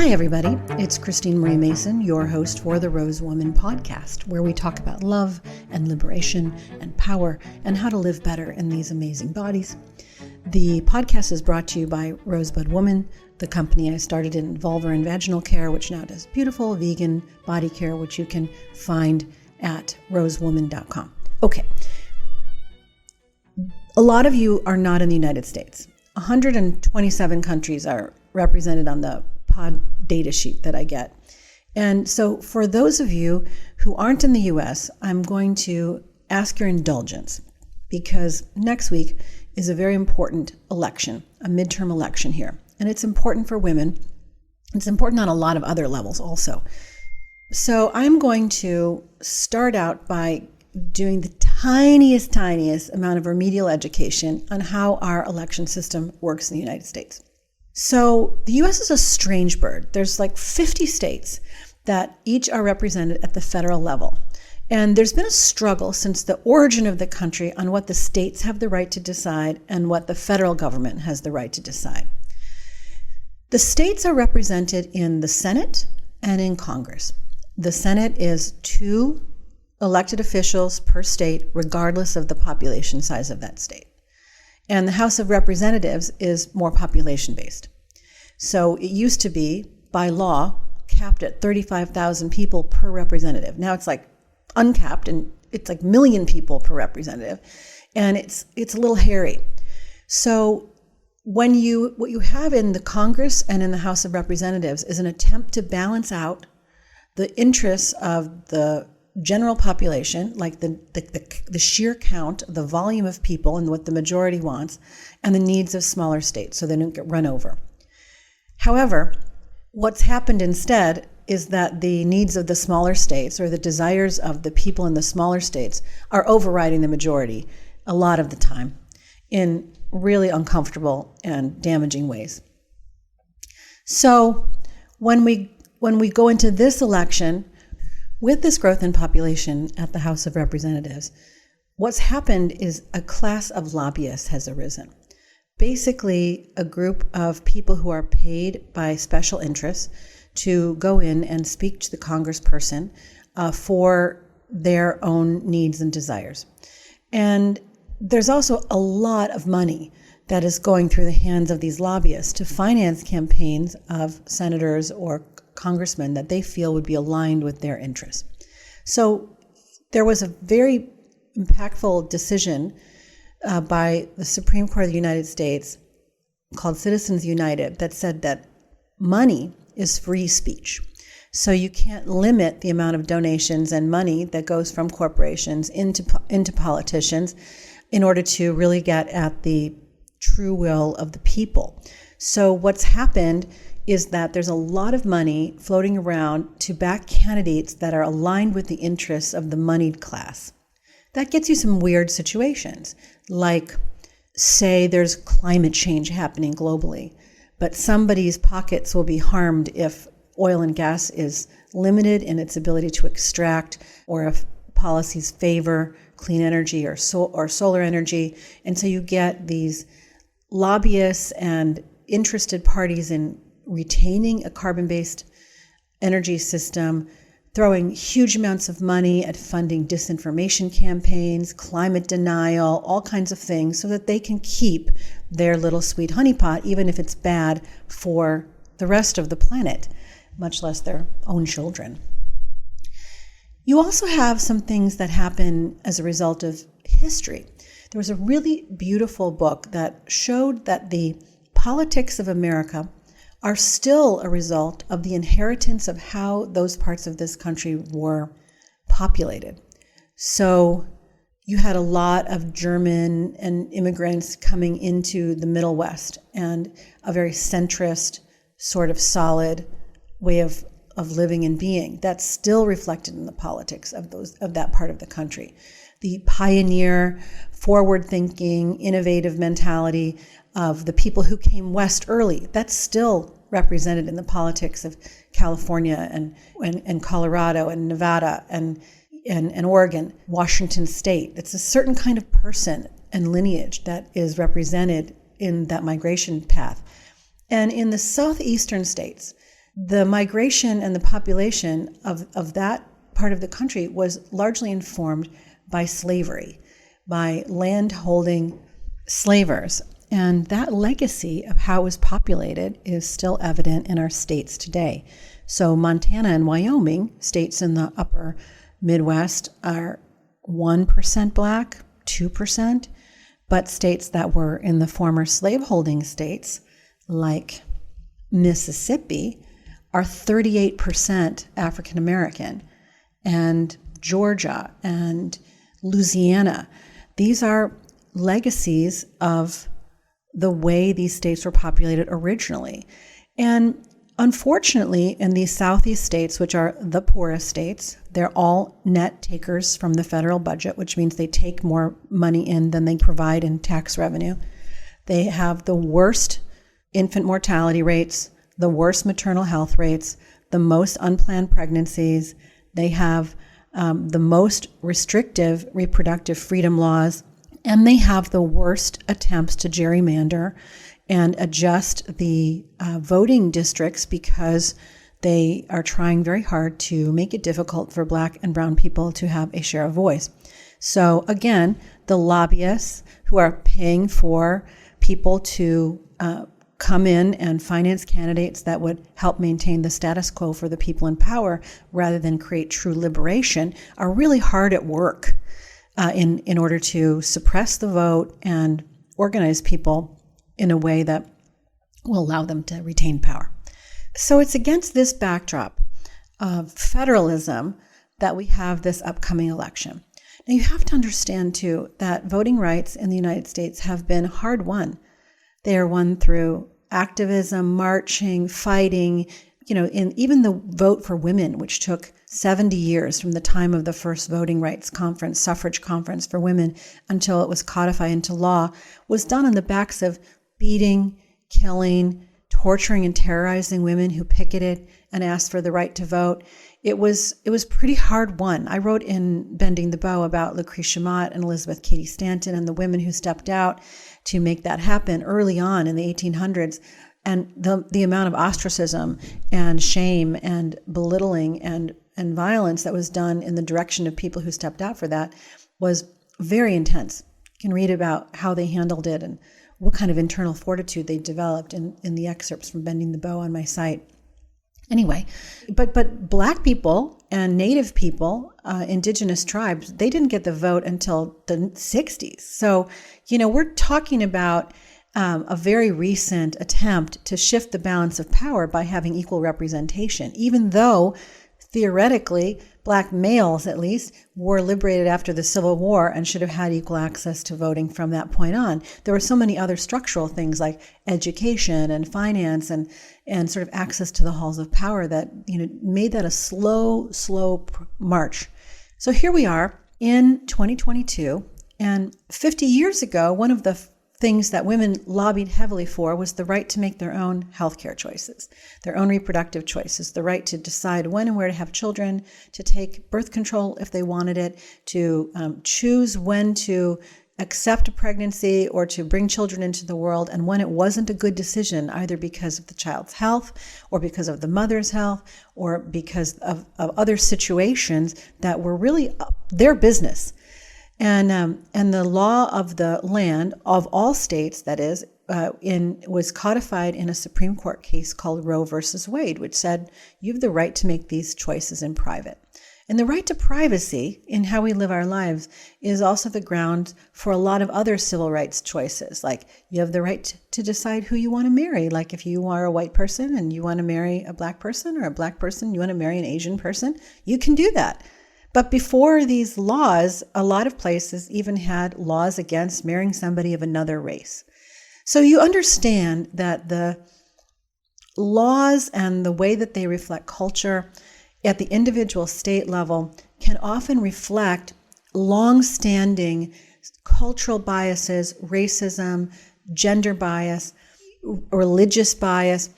Hi, everybody. It's Christine Marie Mason, your host for the Rose Woman podcast, where we talk about love and liberation and power and how to live better in these amazing bodies. The podcast is brought to you by Rosebud Woman, the company I started in vulvar and vaginal care, which now does beautiful vegan body care, which you can find at rosewoman.com. Okay. A lot of you are not in the United States. 127 countries are represented on the pod data sheet that I get. And so for those of you who aren't in the US, I'm going to ask your indulgence because next week is a very important election, a midterm election here. And it's important for women. It's important on a lot of other levels also. So I'm going to start out by doing the tiniest amount of remedial education on how our election system works in the United States. So the U.S. is a strange bird. There's like 50 states that each are represented at the federal level. And there's been a struggle since the origin of the country on what the states have the right to decide and what the federal government has the right to decide. The states are represented in the Senate and in Congress. The Senate is 2 elected officials per state, regardless of the population size of that state. And the House of Representatives is more population-based. So it used to be, by law, capped at 35,000 people per representative. Now it's like uncapped, and it's like 1 million people per representative. And it's a little hairy. So what you have in the Congress and in the House of Representatives is an attempt to balance out the interests of the general population, like the sheer count, the volume of people and what the majority wants, and the needs of smaller states so they don't get run over. However, what's happened instead is that the needs of the smaller states or the desires of the people in the smaller states are overriding the majority a lot of the time in really uncomfortable and damaging ways. So when we go into this election, with this growth in population at the House of Representatives, what's happened is a class of lobbyists has arisen. Basically, a group of people who are paid by special interests to go in and speak to the congressperson for their own needs and desires. And there's also a lot of money that is going through the hands of these lobbyists to finance campaigns of senators or congressmen that they feel would be aligned with their interests. So there was a very impactful decision by the Supreme Court of the United States called Citizens United that said that money is free speech. So you can't limit the amount of donations and money that goes from corporations into politicians in order to really get at the true will of the people. So what's happened is that there's a lot of money floating around to back candidates that are aligned with the interests of the moneyed class. That gets you some weird situations, like say there's climate change happening globally, but somebody's pockets will be harmed if oil and gas is limited in its ability to extract, or if policies favor clean energy or solar energy. And so you get these lobbyists and interested parties in retaining a carbon-based energy system, throwing huge amounts of money at funding disinformation campaigns, climate denial, all kinds of things, so that they can keep their little sweet honeypot, even if it's bad for the rest of the planet, much less their own children. You also have some things that happen as a result of history. There was a really beautiful book that showed that the politics of America are still a result of the inheritance of how those parts of this country were populated. So you had a lot of German and immigrants coming into the Middle West, and a very centrist, sort of solid way of living and being. That's still reflected in the politics of that part of the country. The pioneer, forward-thinking, innovative mentality of the people who came west early, that's still represented in the politics of California and Colorado and Nevada and Oregon, Washington State. It's a certain kind of person and lineage that is represented in that migration path. And in the southeastern states, The migration and the population of that part of the country was largely informed by slavery, by land-holding slavers. And that legacy of how it was populated is still evident in our states today. So Montana and Wyoming, states in the upper Midwest, are 1% Black, 2%, but states that were in the former slaveholding states, like Mississippi, are 38% African American, and Georgia and Louisiana. These are legacies of the way these states were populated originally. And unfortunately, in these southeast states, which are the poorest states, they're all net takers from the federal budget, which means they take more money in than they provide in tax revenue. They have the worst infant mortality rates, the worst maternal health rates, the most unplanned pregnancies. They have the most restrictive reproductive freedom laws, and they have the worst attempts to gerrymander and adjust the voting districts because they are trying very hard to make it difficult for Black and brown people to have a share of voice. So again, the lobbyists who are paying for people to come in and finance candidates that would help maintain the status quo for the people in power rather than create true liberation are really hard at work in order to suppress the vote and organize people in a way that will allow them to retain power. So it's against this backdrop of federalism that we have this upcoming election. Now you have to understand too that voting rights in the United States have been hard won. They are won through activism, marching, fighting, in even the vote for women, which took 70 years from the time of the first voting rights conference, suffrage conference for women, until it was codified into law, was done on the backs of beating, killing, torturing, and terrorizing women who picketed and asked for the right to vote. It was pretty hard won. I wrote in Bending the Bow about Lucretia Mott and Elizabeth Cady Stanton and the women who stepped out to make that happen early on in the 1800s. And the amount of ostracism and shame and belittling and violence that was done in the direction of people who stepped out for that was very intense. You can read about how they handled it and what kind of internal fortitude they developed in the excerpts from Bending the Bow on my site. Anyway, but Black people and Native people, indigenous tribes, they didn't get the vote until the 60s. So, we're talking about a very recent attempt to shift the balance of power by having equal representation, even though theoretically, Black males, at least, were liberated after the Civil War and should have had equal access to voting from that point on. There were so many other structural things like education and finance and sort of access to the halls of power that made that a slow march. So here we are in 2022, and 50 years ago, one of the things that women lobbied heavily for was the right to make their own healthcare choices, their own reproductive choices, the right to decide when and where to have children, to take birth control if they wanted it, to choose when to accept a pregnancy or to bring children into the world, and when it wasn't a good decision, either because of the child's health or because of the mother's health or because of other situations that were really their business. And the law of the land of all states, that is, was codified in a Supreme Court case called Roe versus Wade, which said you have the right to make these choices in private. And the right to privacy in how we live our lives is also the ground for a lot of other civil rights choices. Like you have the right to decide who you want to marry. Like if you are a white person and you want to marry a Black person, or a Black person, you want to marry an Asian person, you can do that. But before these laws, a lot of places even had laws against marrying somebody of another race. So you understand that the laws and the way that they reflect culture at the individual state level can often reflect long-standing cultural biases, racism, gender bias, religious bias,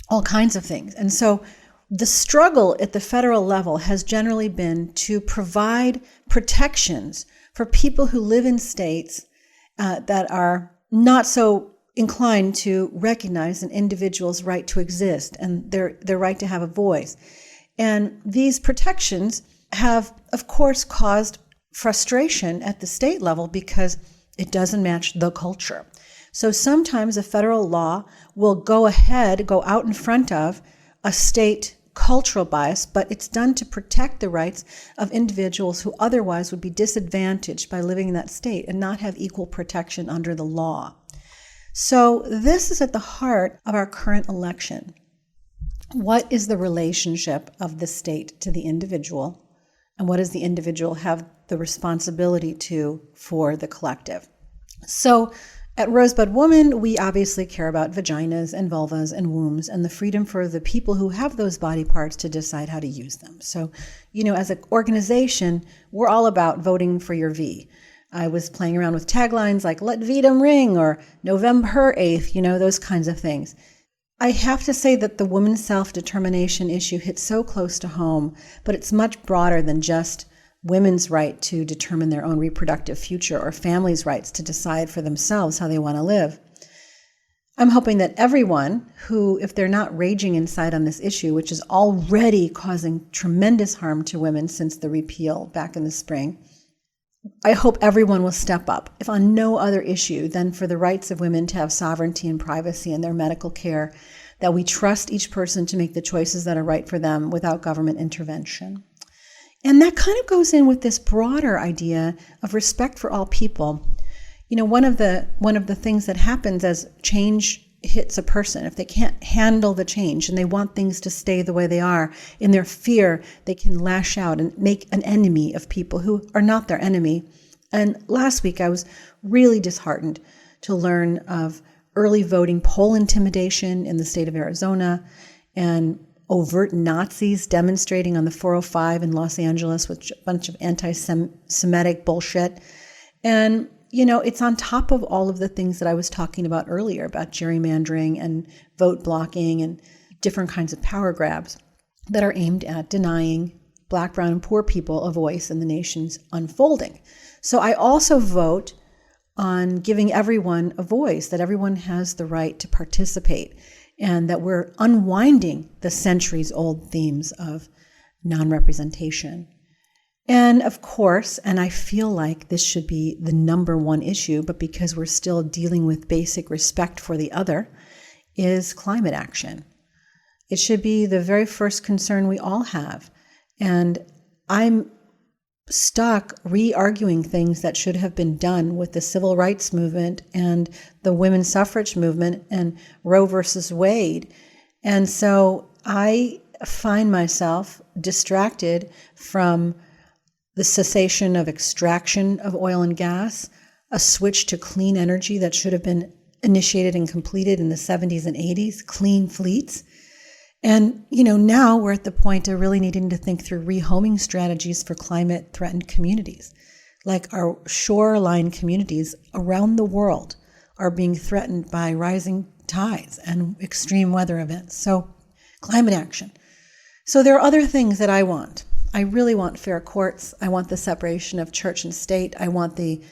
all kinds of things. And so the struggle at the federal level has generally been to provide protections for people who live in states that are not so inclined to recognize an individual's right to exist and their right to have a voice. And these protections have, of course, caused frustration at the state level because it doesn't match the culture. So sometimes a federal law will go out in front of a state cultural bias, but it's done to protect the rights of individuals who otherwise would be disadvantaged by living in that state and not have equal protection under the law. So this is at the heart of our current election. What is the relationship of the state to the individual, and what does the individual have the responsibility to for the collective? So at Rosebud Woman, we obviously care about vaginas and vulvas and wombs and the freedom for the people who have those body parts to decide how to use them. So, as an organization, we're all about voting for your V. I was playing around with taglines like "Let Vedum Ring" or "November 8th," those kinds of things. I have to say that the women's self-determination issue hits so close to home, but it's much broader than just women's right to determine their own reproductive future or families' rights to decide for themselves how they want to live. I'm hoping that everyone who, if they're not raging inside on this issue, which is already causing tremendous harm to women since the repeal back in the spring, I hope everyone will step up, if on no other issue than for the rights of women to have sovereignty and privacy in their medical care, that we trust each person to make the choices that are right for them without government intervention. And that kind of goes in with this broader idea of respect for all people. One of the things that happens as change hits a person, if they can't handle the change and they want things to stay the way they are, in their fear, they can lash out and make an enemy of people who are not their enemy. And last week, I was really disheartened to learn of early voting poll intimidation in the state of Arizona and overt Nazis demonstrating on the 405 in Los Angeles with a bunch of anti-Semitic bullshit. And, it's on top of all of the things that I was talking about earlier about gerrymandering and vote blocking and different kinds of power grabs that are aimed at denying Black, brown, and poor people a voice in the nation's unfolding. So I also vote on giving everyone a voice, that everyone has the right to participate, and that we're unwinding the centuries-old themes of non-representation. And of course, and I feel like this should be the number one issue, but because we're still dealing with basic respect for the other, is climate action. It should be the very first concern we all have. And I'm stuck re-arguing things that should have been done with the civil rights movement and the women's suffrage movement and Roe versus Wade. And so I find myself distracted from the cessation of extraction of oil and gas, a switch to clean energy that should have been initiated and completed in the 70s and 80s, clean fleets. And, now we're at the point of really needing to think through rehoming strategies for climate-threatened communities. Like our shoreline communities around the world are being threatened by rising tides and extreme weather events. So climate action. So there are other things that I want. I really want fair courts. I want the separation of church and state. I want the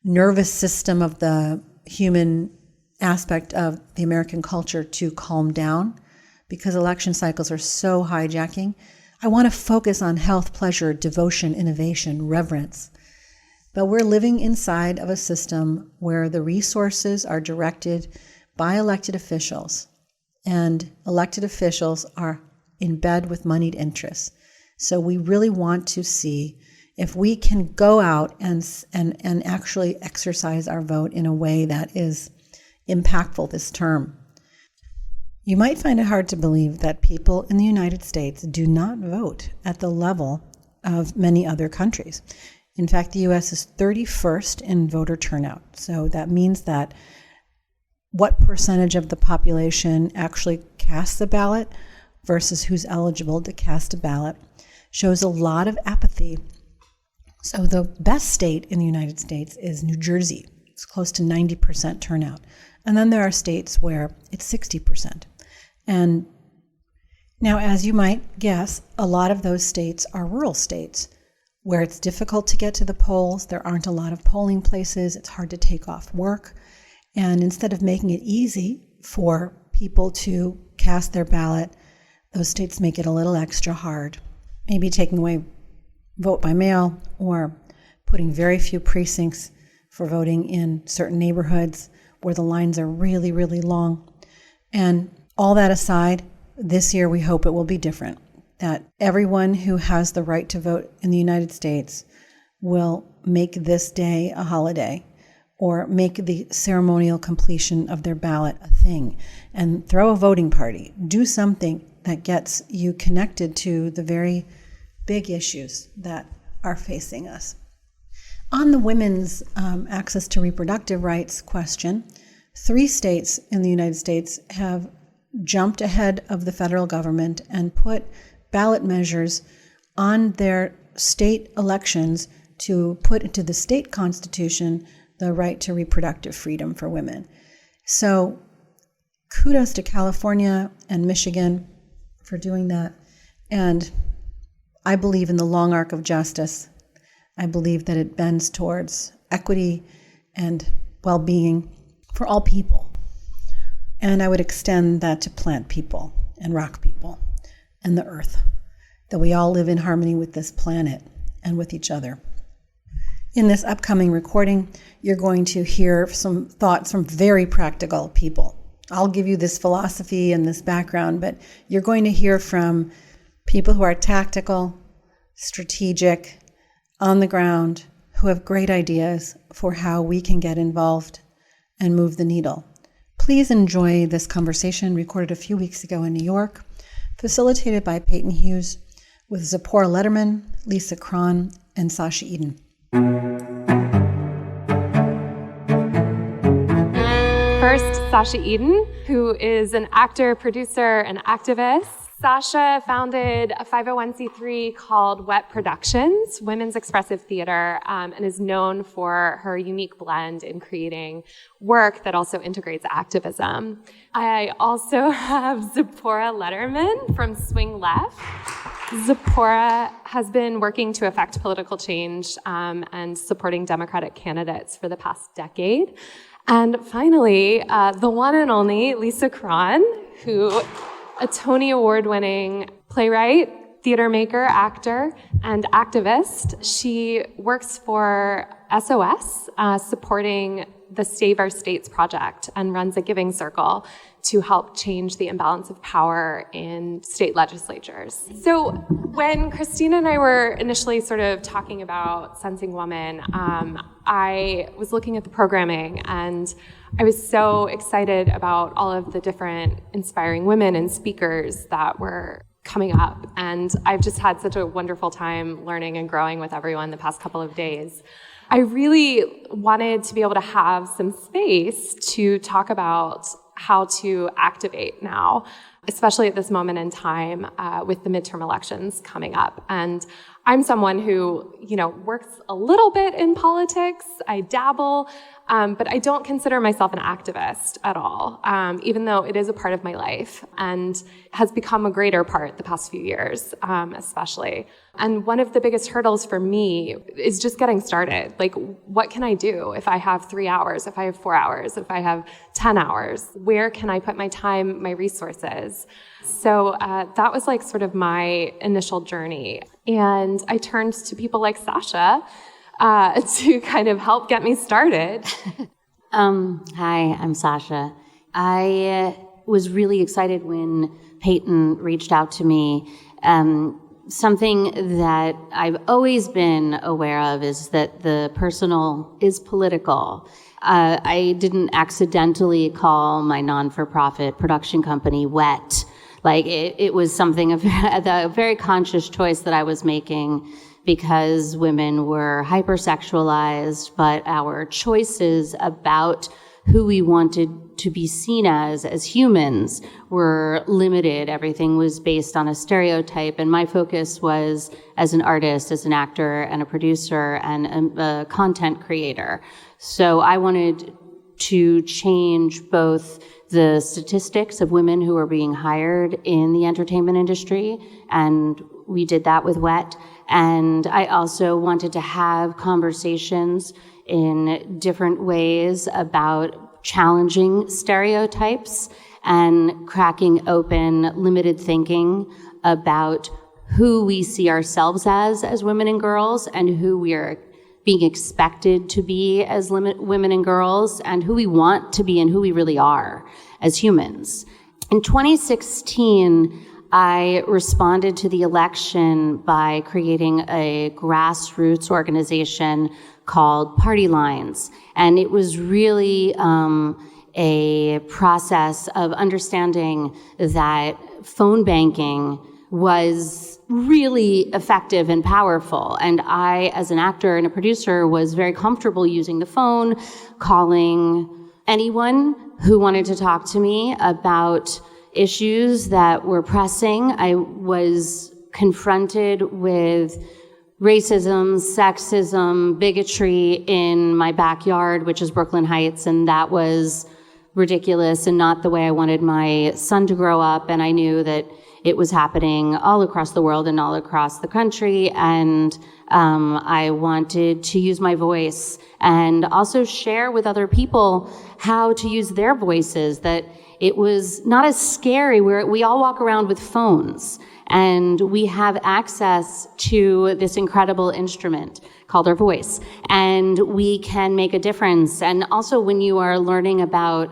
nervous system of the human aspect of the American culture to calm down, because election cycles are so hijacking. I want to focus on health, pleasure, devotion, innovation, reverence. But we're living inside of a system where the resources are directed by elected officials, and elected officials are in bed with moneyed interests. So we really want to see if we can go out and actually exercise our vote in a way that is impactful this term. You might find it hard to believe that people in the United States do not vote at the level of many other countries. In fact, the U.S. is 31st in voter turnout. So that means that what percentage of the population actually casts a ballot versus who's eligible to cast a ballot shows a lot of apathy. So the best state in the United States is New Jersey. It's close to 90% turnout. And then there are states where it's 60%. And now, as you might guess, a lot of those states are rural states where it's difficult to get to the polls. There aren't a lot of polling places. It's hard to take off work. And instead of making it easy for people to cast their ballot, those states make it a little extra hard, maybe taking away vote by mail or putting very few precincts for voting in certain neighborhoods where the lines are really, really long. And all that aside, this year we hope it will be different, that everyone who has the right to vote in the United States will make this day a holiday or make the ceremonial completion of their ballot a thing and throw a voting party. Do something that gets you connected to the very big issues that are facing us. On the women's access to reproductive rights question, 3 states in the United States have jumped ahead of the federal government and put ballot measures on their state elections to put into the state constitution the right to reproductive freedom for women. So kudos to California and Michigan for doing that. And I believe in the long arc of justice. I believe that it bends towards equity and well-being for all people. And I would extend that to plant people and rock people and the earth, that we all live in harmony with this planet and with each other. In this upcoming recording, you're going to hear some thoughts from very practical people. I'll give you this philosophy and this background, but you're going to hear from people who are tactical, strategic, on the ground, who have great ideas for how we can get involved and move the needle. Please enjoy this conversation recorded a few weeks ago in New York, facilitated by Paten Hughes with Zipporah Letterman, Lisa Cron, and Sasha Eden. First, Sasha Eden, who is an actor, producer, and activist. Sasha founded a 501c3 called WET Productions, Women's Expressive Theater, and is known for her unique blend in creating work that also integrates activism. I also have Zipporah Letterman from Swing Left. Zipporah has been working to affect political change and supporting Democratic candidates for the past decade. And finally, the one and only Lisa Cron, who a Tony Award-winning playwright, theater maker, actor, and activist. She works for SOS, supporting the Save Our States project, and runs a giving circle to help change the imbalance of power in state legislatures. So when Christina and I were initially sort of talking about Sensing Woman, I was looking at the programming, and I was so excited about all of the different inspiring women and speakers that were coming up. And I've just had such a wonderful time learning and growing with everyone the past couple of days. I really wanted to be able to have some space to talk about how to activate now, especially at this moment in time with the midterm elections coming up. And I'm someone who, works a little bit in politics. I dabble, but I don't consider myself an activist at all, even though it is a part of my life and has become a greater part the past few years, especially. And one of the biggest hurdles for me is just getting started. Like, what can I do if I have 3 hours, if I have 4 hours, if I have 10 hours? Where can I put my time, my resources? So that was like sort of my initial journey. And I turned to people like Sasha to kind of help get me started. Hi, I'm Sasha. I was really excited when Paten reached out to me. Something that I've always been aware of is that the personal is political. I didn't accidentally call my non-for-profit production company WET. Like, it was something of a very conscious choice that I was making because women were hypersexualized, but our choices about who we wanted to be seen as humans were limited. Everything was based on a stereotype, and my focus was as an artist, as an actor, and a producer, and a content creator. So I wanted to change both the statistics of women who are being hired in the entertainment industry, and we did that with WET. And I also wanted to have conversations in different ways about challenging stereotypes and cracking open limited thinking about who we see ourselves as women and girls, and who we are being expected to be as women and girls, and who we want to be and who we really are as humans. In 2016, I responded to the election by creating a grassroots organization called Party Lines. And it was really a process of understanding that phone banking was really effective and powerful. And I, as an actor and a producer, was very comfortable using the phone, calling anyone who wanted to talk to me about issues that were pressing. I was confronted with racism, sexism, bigotry in my backyard, which is Brooklyn Heights, and that was ridiculous and not the way I wanted my son to grow up. And I knew that it was happening all across the world and all across the country, and I wanted to use my voice and also share with other people how to use their voices, that it was not as scary. We all walk around with phones, and we have access to this incredible instrument called our voice, and we can make a difference. And also, when you are learning about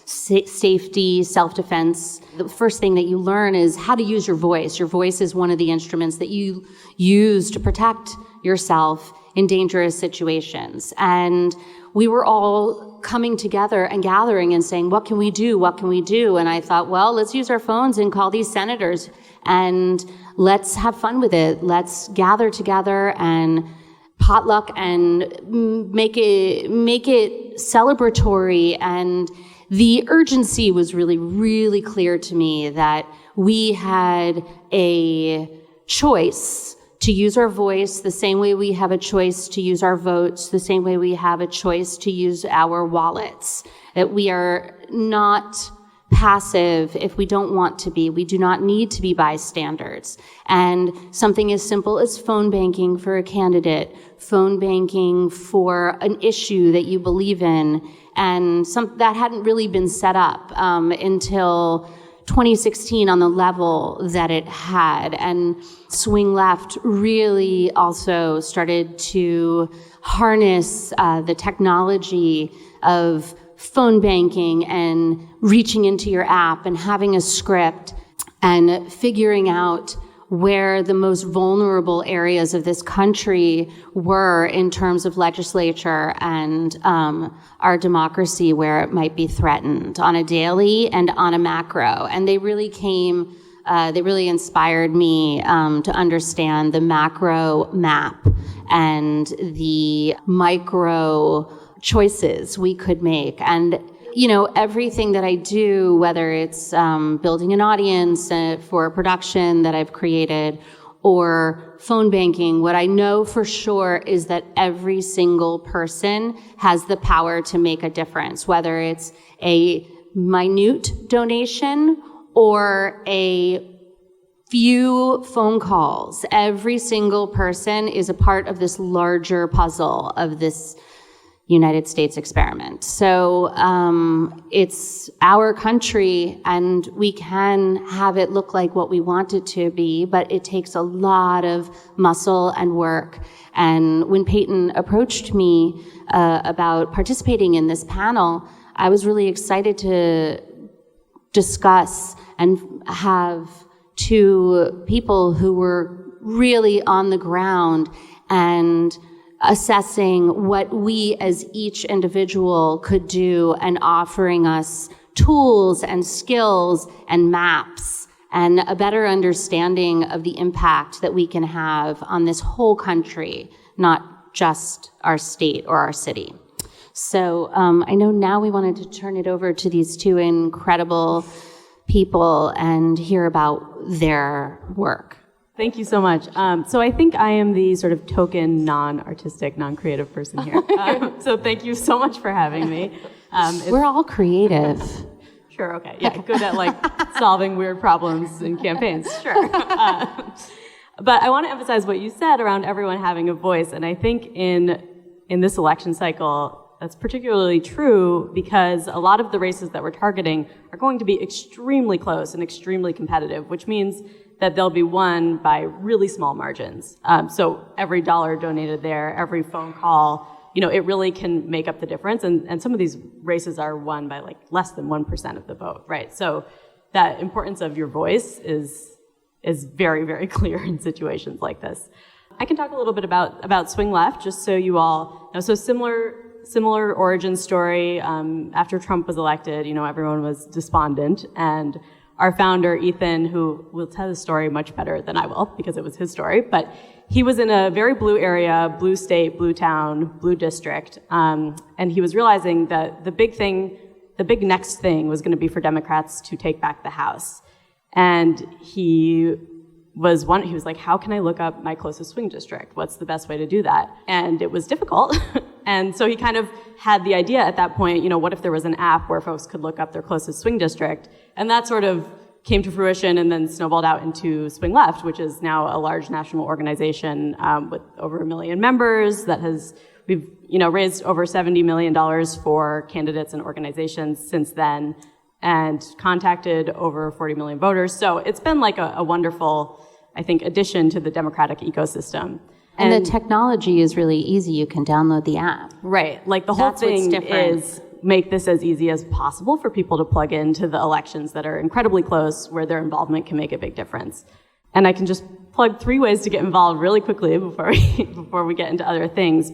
safety, self-defense, the first thing that you learn is how to use your voice. Your voice is one of the instruments that you use to protect yourself in dangerous situations. And we were all coming together and gathering and saying, what can we do? What can we do? And I thought, well, let's use our phones and call these senators, and let's have fun with it. Let's gather together and potluck and make it celebratory. And the urgency was really, really clear to me that we had a choice to use our voice the same way we have a choice to use our votes, the same way we have a choice to use our wallets. That we are not passive if we don't want to be. We do not need to be bystanders. And something as simple as phone banking for a candidate, phone banking for an issue that you believe in, and that hadn't really been set up until 2016 on the level that it had. And Swing Left really also started to harness the technology of phone banking and reaching into your app and having a script and figuring out where the most vulnerable areas of this country were in terms of legislature and our democracy, where it might be threatened on a daily and on a macro. And they really inspired me to understand the macro map and the micro choices we could make. And everything that I do, whether it's building an audience for a production that I've created or phone banking, what I know for sure is that every single person has the power to make a difference, whether it's a minute donation or a few phone calls. Every single person is a part of this larger puzzle of this United States experiment. So it's our country, and we can have it look like what we want it to be, but it takes a lot of muscle and work. And when Paten approached me about participating in this panel, I was really excited to discuss and have two people who were really on the ground and assessing what we as each individual could do and offering us tools and skills and maps and a better understanding of the impact that we can have on this whole country, not just our state or our city. So I know now we wanted to turn it over to these two incredible people and hear about their work. Thank you so much. So I think I am the sort of token non-artistic, non-creative person here. So thank you so much for having me. We're all creative. Sure, okay. Yeah, good at solving weird problems in campaigns. Sure. But I want to emphasize what you said around everyone having a voice. And I think in this election cycle, that's particularly true because a lot of the races that we're targeting are going to be extremely close and extremely competitive, which means that they'll be won by really small margins. So every dollar donated there, every phone call, it really can make up the difference. And some of these races are won by like less than 1% of the vote, right? So that importance of your voice is very, very clear in situations like this. I can talk a little bit about Swing Left, just so you all know. So similar origin story. After Trump was elected, everyone was despondent, and our founder, Ethan, who will tell the story much better than I will because it was his story, but he was in a very blue area, blue state, blue town, blue district, and he was realizing that the big next thing was going to be for Democrats to take back the House. And he was like, how can I look up my closest swing district? What's the best way to do that? And it was difficult. And so he kind of had the idea at that point, what if there was an app where folks could look up their closest swing district? And that sort of came to fruition and then snowballed out into Swing Left, which is now a large national organization with over 1 million members we've raised over $70 million for candidates and organizations since then and contacted over 40 million voters. So it's been like a wonderful, I think, addition to the democratic ecosystem. And the technology is really easy. You can download the app. Right. Like the whole thing is make this as easy as possible for people to plug into the elections that are incredibly close, where their involvement can make a big difference. And I can just plug 3 ways to get involved really quickly before we get into other things.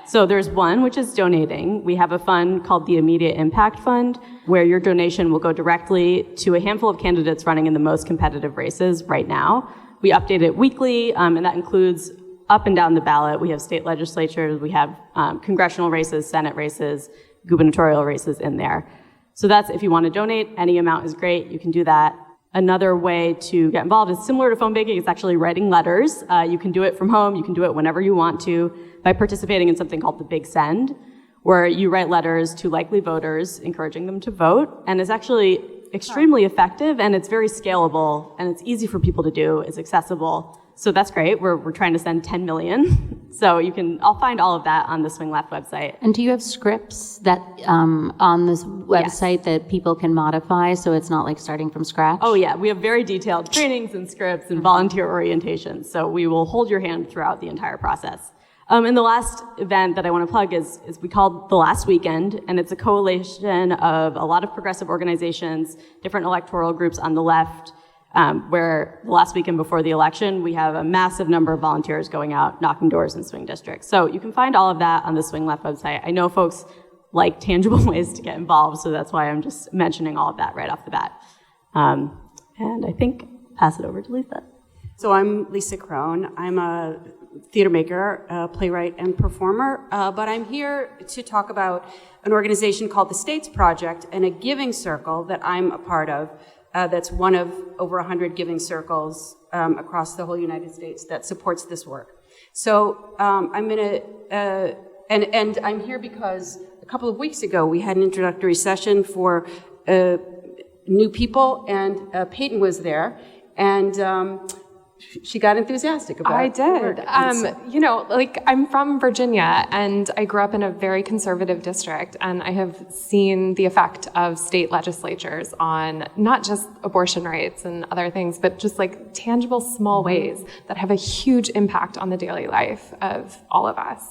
So there's one, which is donating. We have a fund called the Immediate Impact Fund, where your donation will go directly to a handful of candidates running in the most competitive races right now. We update it weekly, and that includes up and down the ballot. We have state legislatures, we have congressional races, Senate races, gubernatorial races in there. So that's, if you want to donate, any amount is great. You can do that. Another way to get involved is similar to phone banking. It's actually writing letters. You can do it from home. You can do it whenever you want to by participating in something called the Big Send, where you write letters to likely voters, encouraging them to vote. And it's actually extremely effective, and it's very scalable, and it's easy for people to do. It's accessible. So that's great. We're trying to send 10 million. So I'll find all of that on the Swing Left website. And do you have scripts that on this website that people can modify so it's not like starting from scratch? Oh yeah, we have very detailed trainings and scripts and volunteer orientations. So we will hold your hand throughout the entire process. And the last event that I want to plug is we called The Last Weekend, and it's a coalition of a lot of progressive organizations, different electoral groups on the left, where the last weekend before the election, we have a massive number of volunteers going out, knocking doors in swing districts. So you can find all of that on the Swing Left website. I know folks like tangible ways to get involved, so that's why I'm just mentioning all of that right off the bat. And I think pass it over to Lisa. So I'm Lisa Crone. I'm a theater maker, a playwright, and performer, but I'm here to talk about an organization called the States Project and a giving circle that I'm a part of. That's one of over 100 giving circles across the whole United States that supports this work. So I'm going to, and I'm here because a couple of weeks ago we had an introductory session for new people, and Paten was there, and she got enthusiastic about it. I did. I'm from Virginia, and I grew up in a very conservative district, and I have seen the effect of state legislatures on not just abortion rights and other things, but just like tangible small ways that have a huge impact on the daily life of all of us.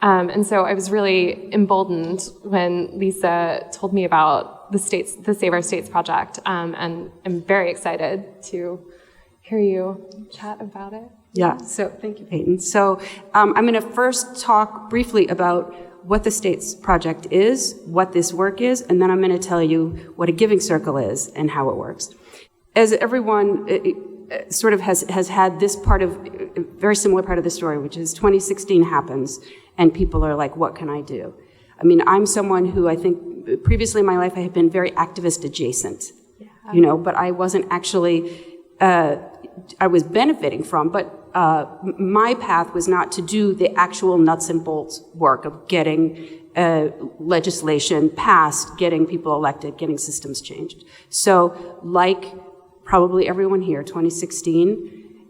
And so I was really emboldened when Lisa told me about the Save Our States Project, and I'm very excited to hear you chat about it. Yeah, so thank you, Paten. So I'm going to first talk briefly about what the States Project is, what this work is, and then I'm going to tell you what a giving circle is and how it works. As everyone sort of has had this part of, a very similar part of the story, which is 2016 happens, and people are like, what can I do? I mean, I'm someone who I think previously in my life I had been very activist adjacent, but I wasn't actually I was benefiting from, but my path was not to do the actual nuts and bolts work of getting legislation passed, getting people elected, getting systems changed. So like probably everyone here, 2016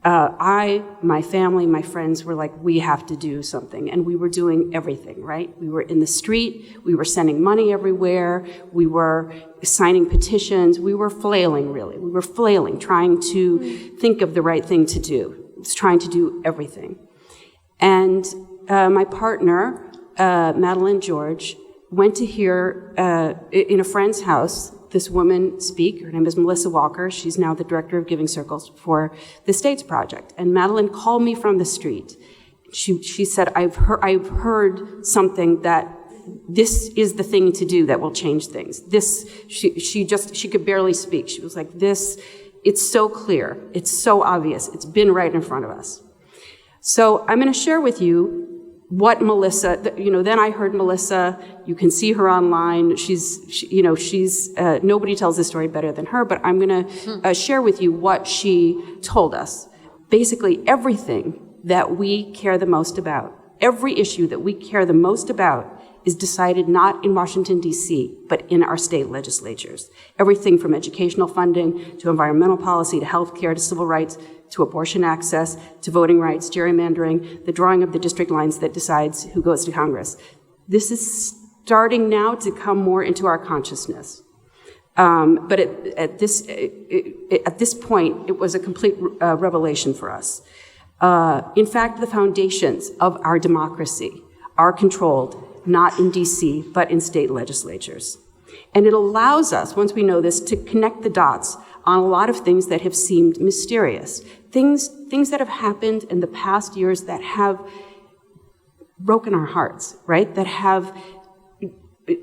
My family, my friends were like, we have to do something. And we were doing everything, right? We were in the street. We were sending money everywhere. We were signing petitions. We were flailing, really. We were flailing, trying to think of the right thing to do, trying to do everything. And my partner, Madeline George, went to hear in a friend's house this woman speak. Her name is Melissa Walker. She's now the director of Giving Circles for the States Project. And Madeline called me from the street. She said, I've heard something that this is the thing to do that will change things. She could barely speak. She was like, it's so clear. It's so obvious. It's been right in front of us. So I'm going to share with you what Melissa, then I heard Melissa, you can see her online. She's nobody tells this story better than her, but I'm going to share with you what she told us. Basically, everything that we care the most about, every issue that we care the most about is decided not in Washington, D.C., but in our state legislatures. Everything from educational funding to environmental policy to health care to civil rights to abortion access, to voting rights, gerrymandering, the drawing of the district lines that decides who goes to Congress. This is starting now to come more into our consciousness. But at this point, it was a complete revelation for us. In fact, the foundations of our democracy are controlled not in D.C., but in state legislatures. And it allows us, once we know this, to connect the dots on a lot of things that have seemed mysterious. Things that have happened in the past years that have broken our hearts, right? That have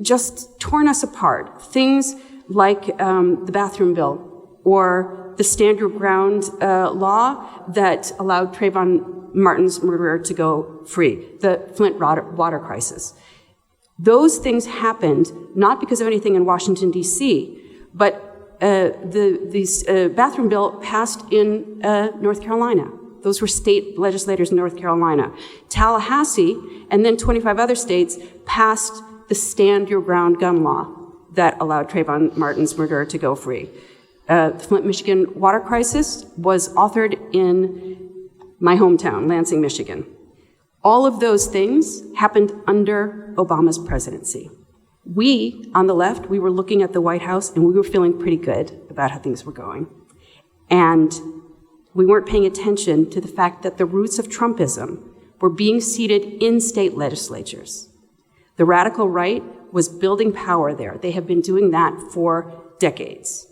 just torn us apart. Things like the bathroom bill or the stand your ground law that allowed Trayvon Martin's murderer to go free, the Flint water crisis. Those things happened not because of anything in Washington, D.C., but the bathroom bill passed in North Carolina. Those were state legislators in North Carolina. Tallahassee and then 25 other states passed the Stand Your Ground gun law that allowed Trayvon Martin's murderer to go free. The Flint, Michigan water crisis was authored in my hometown, Lansing, Michigan. All of those things happened under Obama's presidency. We, on the left, we were looking at the White House and we were feeling pretty good about how things were going. And we weren't paying attention to the fact that the roots of Trumpism were being seated in state legislatures. The radical right was building power there. They have been doing that for decades.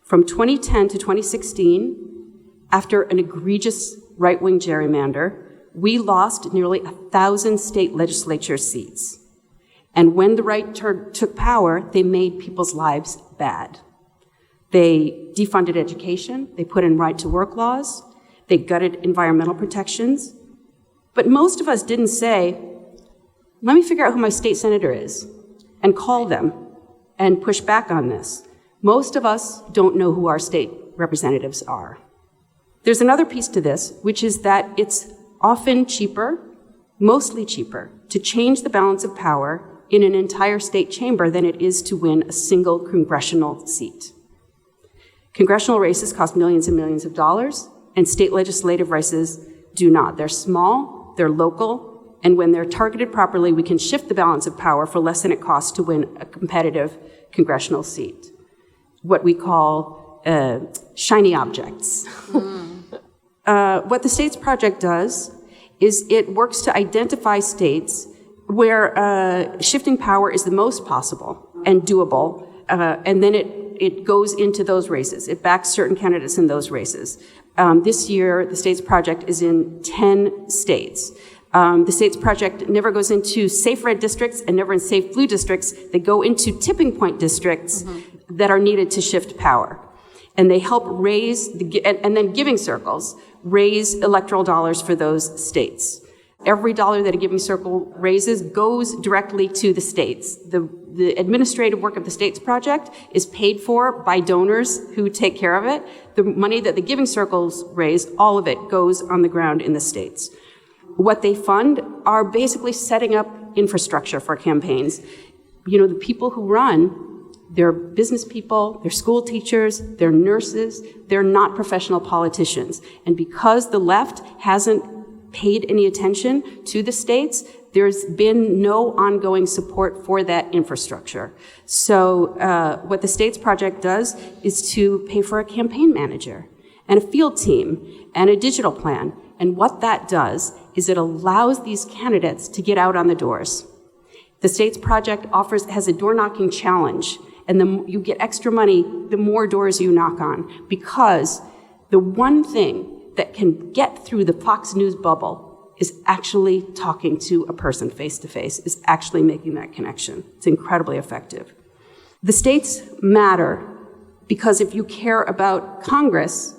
From 2010 to 2016, after an egregious right-wing gerrymander, we lost nearly 1,000 state legislature seats. And when the right took power, they made people's lives bad. They defunded education, they put in right-to-work laws, they gutted environmental protections. But most of us didn't say, let me figure out who my state senator is, and call them and push back on this. Most of us don't know who our state representatives are. There's another piece to this, which is that it's often cheaper, mostly cheaper, to change the balance of power in an entire state chamber than it is to win a single congressional seat. Congressional races cost millions and millions of dollars, and state legislative races do not. They're small, they're local, and when they're targeted properly, we can shift the balance of power for less than it costs to win a competitive congressional seat. What we call shiny objects. What the States Project does is it works to identify states where shifting power is the most possible and doable, and then it goes into those races. It backs certain candidates in those races. This year, the States Project is in 10 states. The States Project never goes into safe red districts and never in safe blue districts. They go into tipping point districts that are needed to shift power. And they help raise, and then Giving Circles raise electoral dollars for those states. Every dollar that a Giving Circle raises goes directly to the states. The administrative work of the States Project is paid for by donors who take care of it. The money that the Giving Circles raise, all of it goes on the ground in the states. What they fund are basically setting up infrastructure for campaigns. You know, the people who run They're business people, they're school teachers, they're nurses, they're not professional politicians. And because the left hasn't paid any attention to the states, there's been no ongoing support for that infrastructure. So what the States Project does is to pay for a campaign manager and a field team and a digital plan. And what that does is it allows these candidates to get out on the doors. The States Project has a door-knocking challenge, and you get extra money the more doors you knock on, because the one thing that can get through the Fox News bubble is actually talking to a person face-to-face, is actually making that connection. It's incredibly effective. The states matter because if you care about Congress,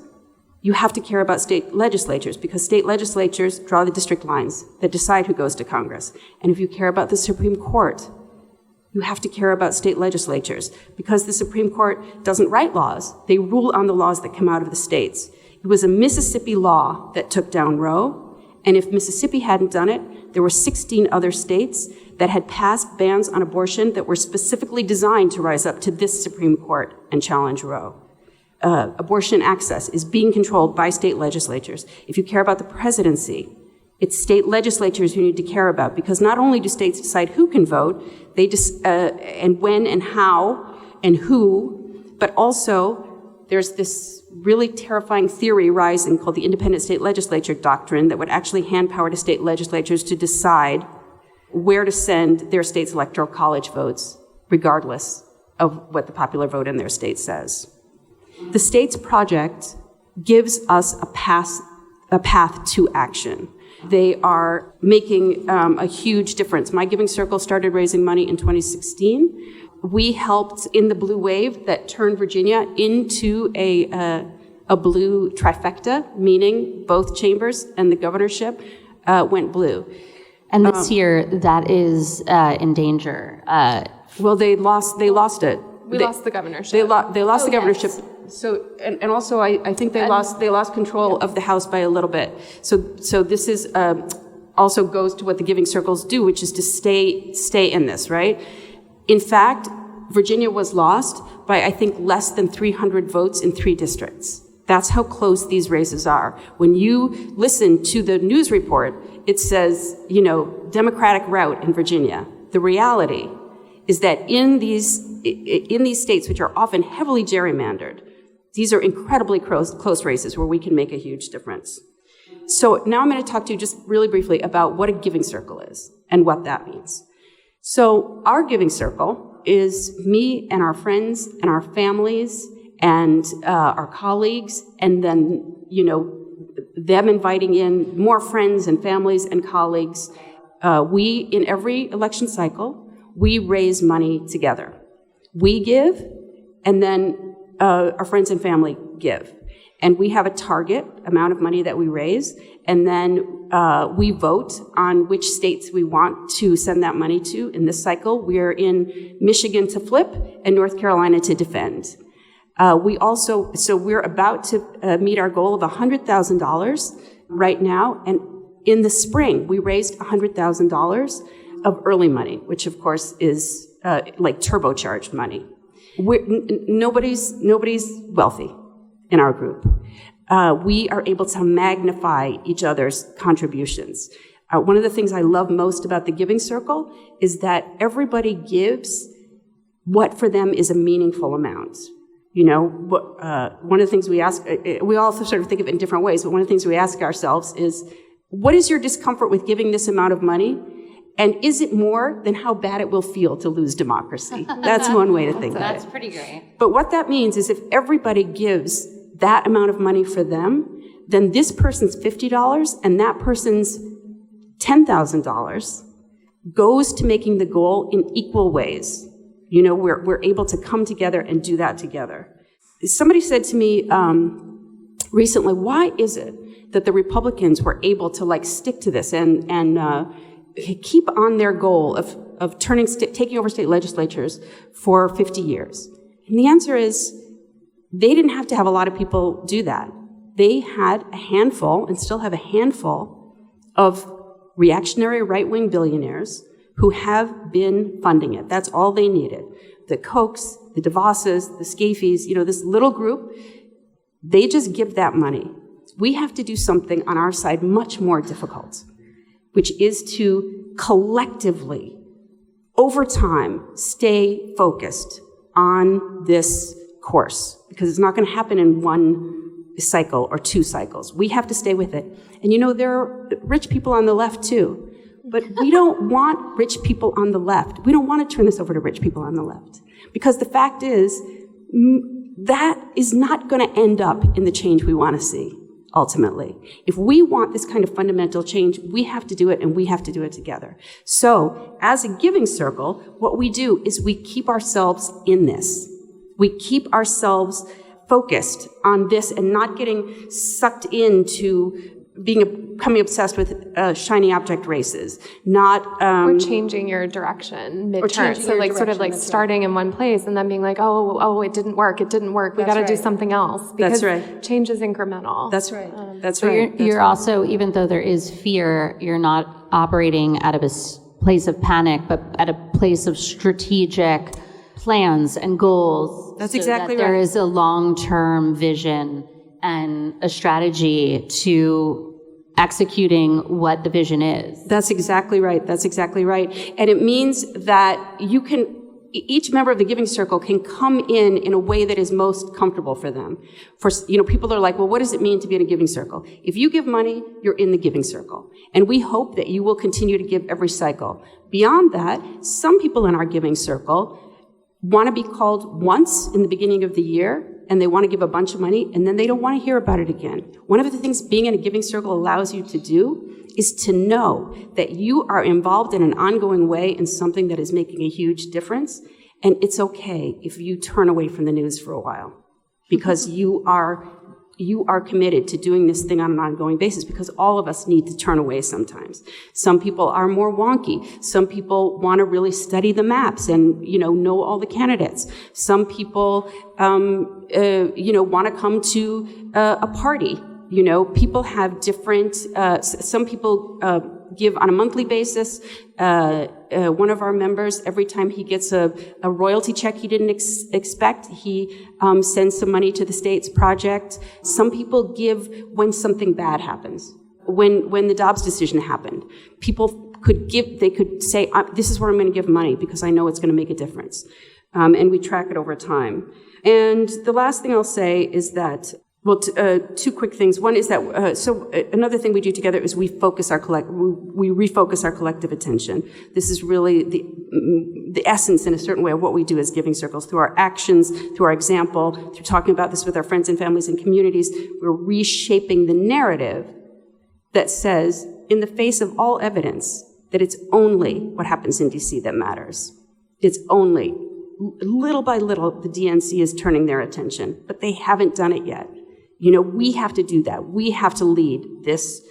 you have to care about state legislatures, because state legislatures draw the district lines that decide who goes to Congress. And if you care about the Supreme Court, you have to care about state legislatures, because the Supreme Court doesn't write laws. They rule on the laws that come out of the states. It was a Mississippi law that took down Roe, and if Mississippi hadn't done it, there were 16 other states that had passed bans on abortion that were specifically designed to rise up to this Supreme Court and challenge Roe. Abortion access is being controlled by state legislatures. If you care about the presidency, it's state legislatures you need to care about, because not only do states decide who can vote, and when and how and who, but also there's this really terrifying theory rising called the independent state legislature doctrine that would actually hand power to state legislatures to decide where to send their state's electoral college votes, regardless of what the popular vote in their state says. The States Project gives us a path to action. They are making a huge difference. My Giving Circle started raising money in 2016. We helped in the blue wave that turned Virginia into a blue trifecta, meaning both chambers and the governorship went blue. And this year, that is in danger. Well, they lost it. We lost the governorship. They lost the governorship. Yes. So, and also I think they lost control of the House by a little bit. So this is also goes to what the Giving Circles do, which is to stay in this, right? In fact, Virginia was lost by, I think, less than 300 votes in 3 districts. That's how close these races are. When you listen to the news report, it says, Democratic rout in Virginia. The reality is that in these states, which are often heavily gerrymandered, these are incredibly close races where we can make a huge difference. So now I'm going to talk to you just really briefly about what a giving circle is and what that means. So our giving circle is me and our friends and our families and our colleagues, and then, them inviting in more friends and families and colleagues. In every election cycle, we raise money together. We give, and then our friends and family give. And we have a target amount of money that we raise, and then we vote on which states we want to send that money to. In this cycle, we're in Michigan to flip and North Carolina to defend. We're about to meet our goal of $100,000 right now, and in the spring, we raised $100,000 of early money, which of course is like turbocharged money. Nobody's wealthy in our group. We are able to magnify each other's contributions. One of the things I love most about the Giving Circle is that everybody gives what for them is a meaningful amount. One of the things we ask, we all sort of think of it in different ways, but one of the things we ask ourselves is, what is your discomfort with giving this amount of money? And is it more than how bad it will feel to lose democracy? That's one way to think of it. That's pretty great. But what that means is if everybody gives that amount of money for them, then this person's $50 and that person's $10,000 goes to making the goal in equal ways. We're able to come together and do that together. Somebody said to me recently, why is it that the Republicans were able to stick to this and keep on their goal of taking over state legislatures for 50 years? And the answer is, they didn't have to have a lot of people do that. They had a handful, and still have a handful, of reactionary right-wing billionaires who have been funding it. That's all they needed. The Kochs, the the DeVosses, the Scafeys, this little group, they just give that money. We have to do something on our side much more difficult, which is to collectively, over time, stay focused on this course, because it's not going to happen in one cycle or 2 cycles. We have to stay with it. And there are rich people on the left too, but we don't want rich people on the left. We don't want to turn this over to rich people on the left, because the fact is that is not going to end up in the change we want to see. Ultimately, if we want this kind of fundamental change, we have to do it, and we have to do it together. So, as a giving circle, what we do is we keep ourselves in this. We keep ourselves focused on this and not getting sucked into becoming obsessed with shiny object races, not or changing your direction midterm. So sort of like starting in one place and then being like, oh, it didn't work. We got to do something else, because change is incremental. That's right. That's right. You're also, even though there is fear, you're not operating out of a place of panic, but at a place of strategic plans and goals. That's exactly right. There is a long-term vision and a strategy to executing what the vision is. That's exactly right. That's exactly right. And it means that each member of the giving circle can come in a way that is most comfortable for them. People are like, well, what does it mean to be in a giving circle? If you give money, you're in the giving circle. And we hope that you will continue to give every cycle. Beyond that, some people in our giving circle want to be called once in the beginning of the year, and they want to give a bunch of money, and then they don't want to hear about it again. One of the things being in a giving circle allows you to do is to know that you are involved in an ongoing way in something that is making a huge difference, and it's okay if you turn away from the news for a while, because you are committed to doing this thing on an ongoing basis, because all of us need to turn away sometimes. Some people are more wonky. Some people want to really study the maps and, know all the candidates. Some people, want to come to a party. People have different, some people give on a monthly basis. One of our members, every time he gets a royalty check he didn't expect, he sends some money to the state's project. Some people give when something bad happens. When the Dobbs decision happened, people could say, this is where I'm going to give money because I know it's going to make a difference. And we track it over time. And the last thing I'll say is that, two quick things. One is that, another thing we do together is we refocus our collective attention. This is really the essence, in a certain way, of what we do as giving circles. Through our actions, through our example, through talking about this with our friends and families and communities, we're reshaping the narrative that says, in the face of all evidence, that it's only what happens in DC that matters. It's only, little by little, the DNC is turning their attention, but they haven't done it yet. We have to do that. We have to lead this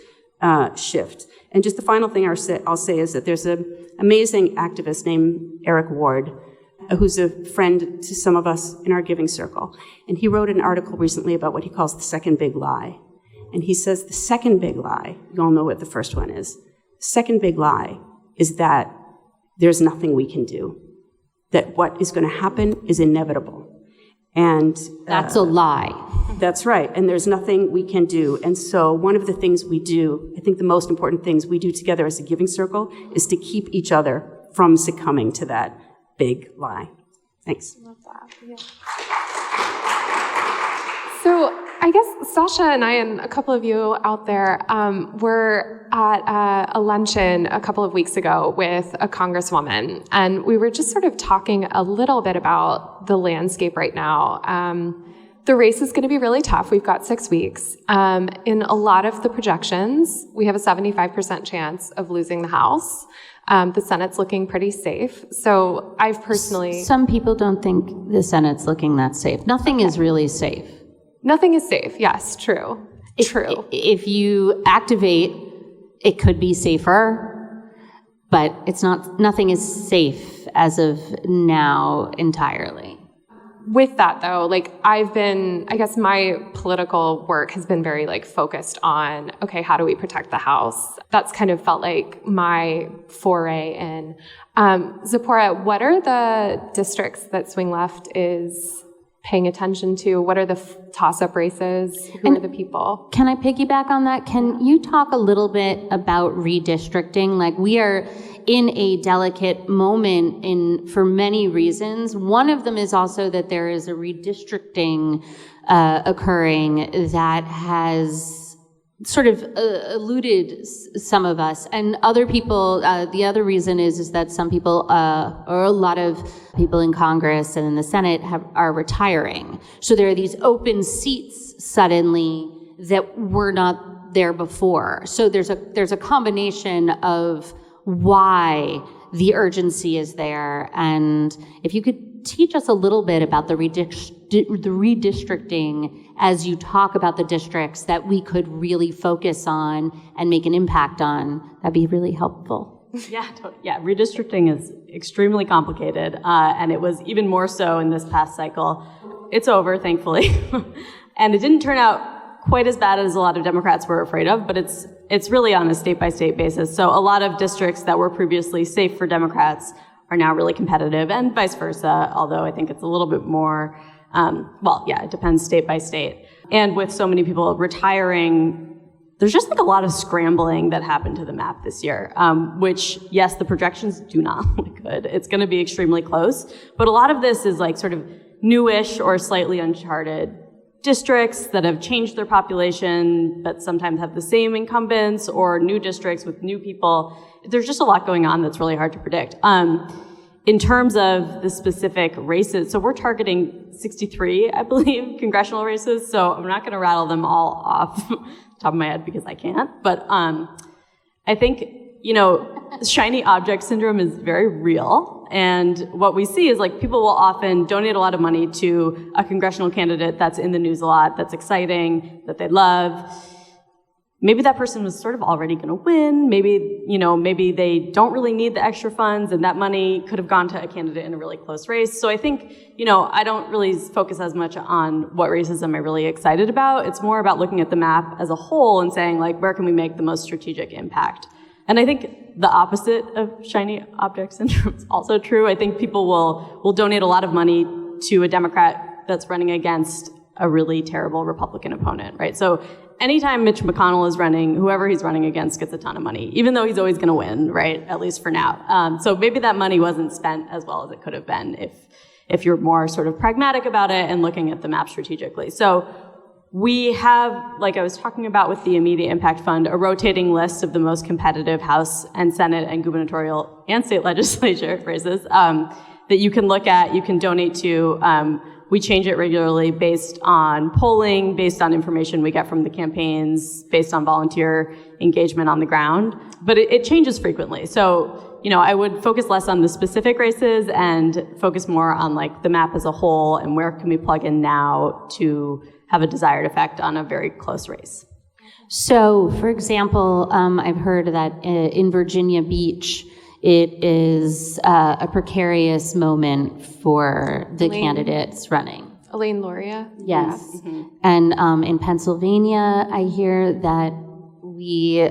shift. And just the final thing I'll say is that there's an amazing activist named Eric Ward, who's a friend to some of us in our giving circle. And he wrote an article recently about what he calls the second big lie. And he says the second big lie, you all know what the first one is. The second big lie is that there's nothing we can do, that what is going to happen is inevitable. And that's a lie. That's right. And there's nothing we can do. And so one of the things we do, I think the most important things we do together as a giving circle, is to keep each other from succumbing to that big lie. Thanks. I love that. Yeah. So I guess Sasha and I and a couple of you out there were at a luncheon a couple of weeks ago with a congresswoman, and we were just sort of talking a little bit about the landscape right now. The race is going to be really tough. We've got 6 weeks. In a lot of the projections, we have a 75% chance of losing the House. The Senate's looking pretty safe. So I've personally... Some people don't think the Senate's looking that safe. Nothing is really safe. Nothing is safe. Yes, true. True. If you activate, it could be safer, but it's not. Nothing is safe as of now entirely. With that though, like I guess my political work has been very like focused on, okay, how do we protect the House? That's kind of felt like my foray in. Zipporah, what are the districts that Swing Left is paying attention to? What are the toss-up races? Who are the people? Can I piggyback on that? Can you talk a little bit about redistricting? Like, we are in a delicate moment for many reasons. One of them is also that there is a redistricting occurring that has sort of eluded some of us, and other people. The other reason is that some people, or a lot of people in Congress and in the Senate, are retiring. So there are these open seats suddenly that were not there before. So there's a combination of why the urgency is there, and if you could teach us a little bit about the redistricting as you talk about the districts that we could really focus on and make an impact on, that'd be really helpful. Yeah, redistricting is extremely complicated, and it was even more so in this past cycle. It's over, thankfully, and it didn't turn out quite as bad as a lot of Democrats were afraid of, but it's really on a state-by-state basis. So a lot of districts that were previously safe for Democrats are now really competitive, and vice versa, although I think it's a little bit more, it depends state by state. And with so many people retiring, there's just like a lot of scrambling that happened to the map this year, which, yes, the projections do not look good. It's going to be extremely close, but a lot of this is like sort of newish or slightly uncharted districts that have changed their population, but sometimes have the same incumbents, or new districts with new people. There's just a lot going on that's really hard to predict. In terms of the specific races, so we're targeting 63, I believe, congressional races, so I'm not going to rattle them all off the top of my head because I can't, but I think, shiny object syndrome is very real. And what we see is like people will often donate a lot of money to a congressional candidate that's in the news a lot, that's exciting, that they love. Maybe that person was sort of already going to win. Maybe they don't really need the extra funds, and that money could have gone to a candidate in a really close race. So I think, I don't really focus as much on what races am I really excited about. It's more about looking at the map as a whole and saying, like, where can we make the most strategic impact? And I think the opposite of shiny object syndrome is also true. I think people will donate a lot of money to a Democrat that's running against a really terrible Republican opponent, right? So anytime Mitch McConnell is running, whoever he's running against gets a ton of money, even though he's always going to win, right? At least for now. So maybe that money wasn't spent as well as it could have been if you're more sort of pragmatic about it and looking at the map strategically. So we have, like I was talking about with the Immediate Impact Fund, a rotating list of the most competitive House and Senate and gubernatorial and state legislature races that you can look at, you can donate to. We change it regularly based on polling, based on information we get from the campaigns, based on volunteer engagement on the ground. But it changes frequently. So, I would focus less on the specific races and focus more on like the map as a whole and where can we plug in now to have a desired effect on a very close race. So, for example, I've heard that in Virginia Beach, it is a precarious moment for the candidates running. Elaine Luria? Yes. Mm-hmm. And in Pennsylvania, I hear that we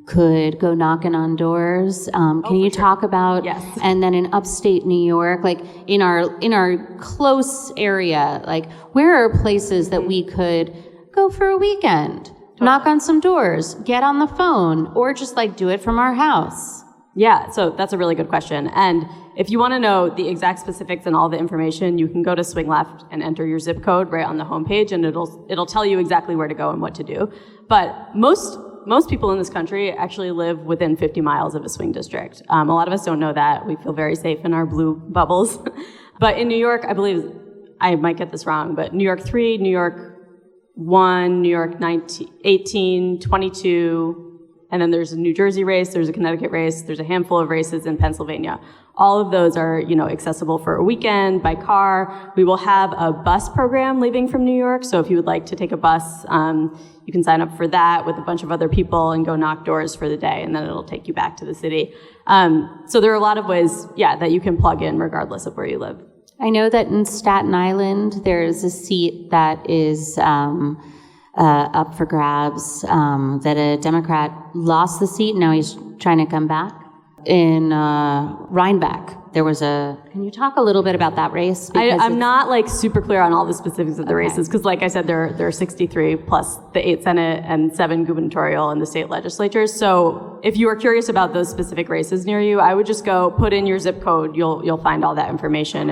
could go knocking on doors. Can you talk about? Yes. And then in upstate New York, like in our close area, like where are places that we could go for a weekend, knock on some doors, get on the phone, or just like do it from our house? Yeah, so that's a really good question. And if you want to know the exact specifics and all the information, you can go to Swing Left and enter your zip code right on the homepage, and it'll tell you exactly where to go and what to do. But most people in this country actually live within 50 miles of a swing district. A lot of us don't know that. We feel very safe in our blue bubbles. But in New York, I believe, I might get this wrong, but New York 3, New York 1, New York 19, 18, 22, and then there's a New Jersey race, there's a Connecticut race, there's a handful of races in Pennsylvania. All of those are, accessible for a weekend by car. We will have a bus program leaving from New York, so if you would like to take a bus, you can sign up for that with a bunch of other people and go knock doors for the day, and then it'll take you back to the city. So there are a lot of ways, that you can plug in regardless of where you live. I know that in Staten Island, there's a seat that is up for grabs, that a Democrat lost the seat. Now he's trying to come back. In Rhinebeck, there was can you talk a little bit about that race? I'm not like super clear on all the specifics of the races, because like I said, there are 63 plus the 8 Senate and 7 gubernatorial in the state legislatures. So if you are curious about those specific races near you, I would just go put in your zip code. You'll find all that information,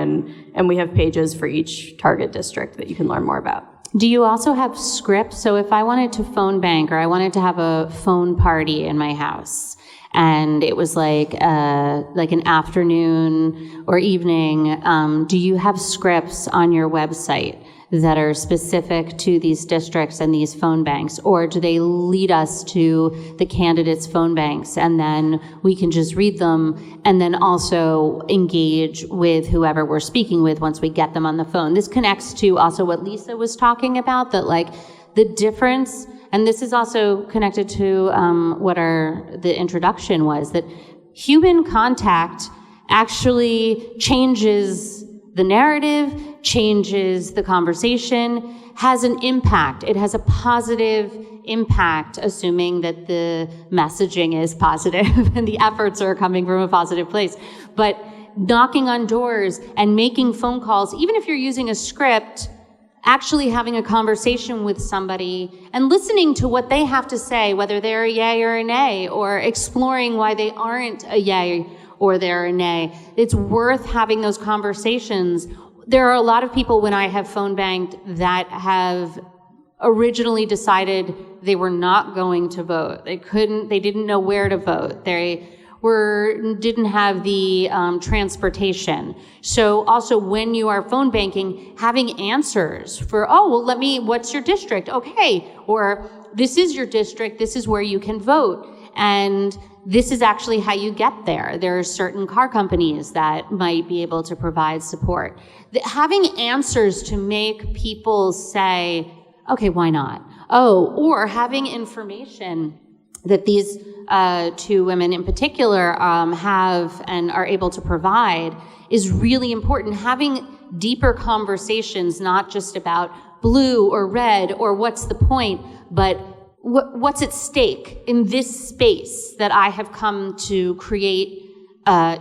and we have pages for each target district that you can learn more about. Do you also have scripts? So if I wanted to phone bank, or I wanted to have a phone party in my house, and it was like an afternoon or evening, do you have scripts on your website that are specific to these districts and these phone banks? Or do they lead us to the candidates' phone banks, and then we can just read them and then also engage with whoever we're speaking with once we get them on the phone? This connects to also what Lisa was talking about, that like the difference. And this is also connected to what the introduction was, that human contact actually changes the narrative, changes the conversation, has an impact. It has a positive impact, assuming that the messaging is positive and the efforts are coming from a positive place. But knocking on doors and making phone calls, even if you're using a script, actually having a conversation with somebody and listening to what they have to say, whether they're a yay or a nay, or exploring why they aren't a yay or they're a nay. It's worth having those conversations. There are a lot of people, when I have phone banked, that have originally decided they were not going to vote. They didn't know where to vote. They didn't have the transportation. So also when you are phone banking, having answers for, what's your district? Okay. Or this is your district, this is where you can vote. And this is actually how you get there. There are certain car companies that might be able to provide support. Having answers to make people say, okay, why not? Or having information that these 2 women in particular have and are able to provide is really important. Having deeper conversations, not just about blue or red or what's the point, but what's at stake in this space that I have come to create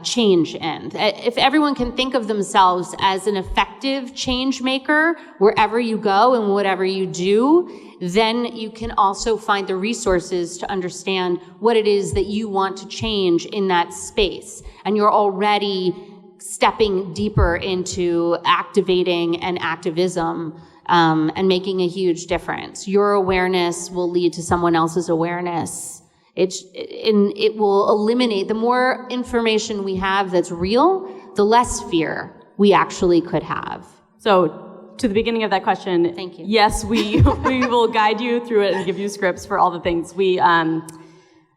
change in. If everyone can think of themselves as an effective change maker wherever you go and whatever you do, then you can also find the resources to understand what it is that you want to change in that space. And you're already stepping deeper into activating and activism and making a huge difference. Your awareness will lead to someone else's awareness. It will eliminate, the more information we have that's real, the less fear we actually could have. So to the beginning of that question, thank you. Yes, we will guide you through it and give you scripts for all the things.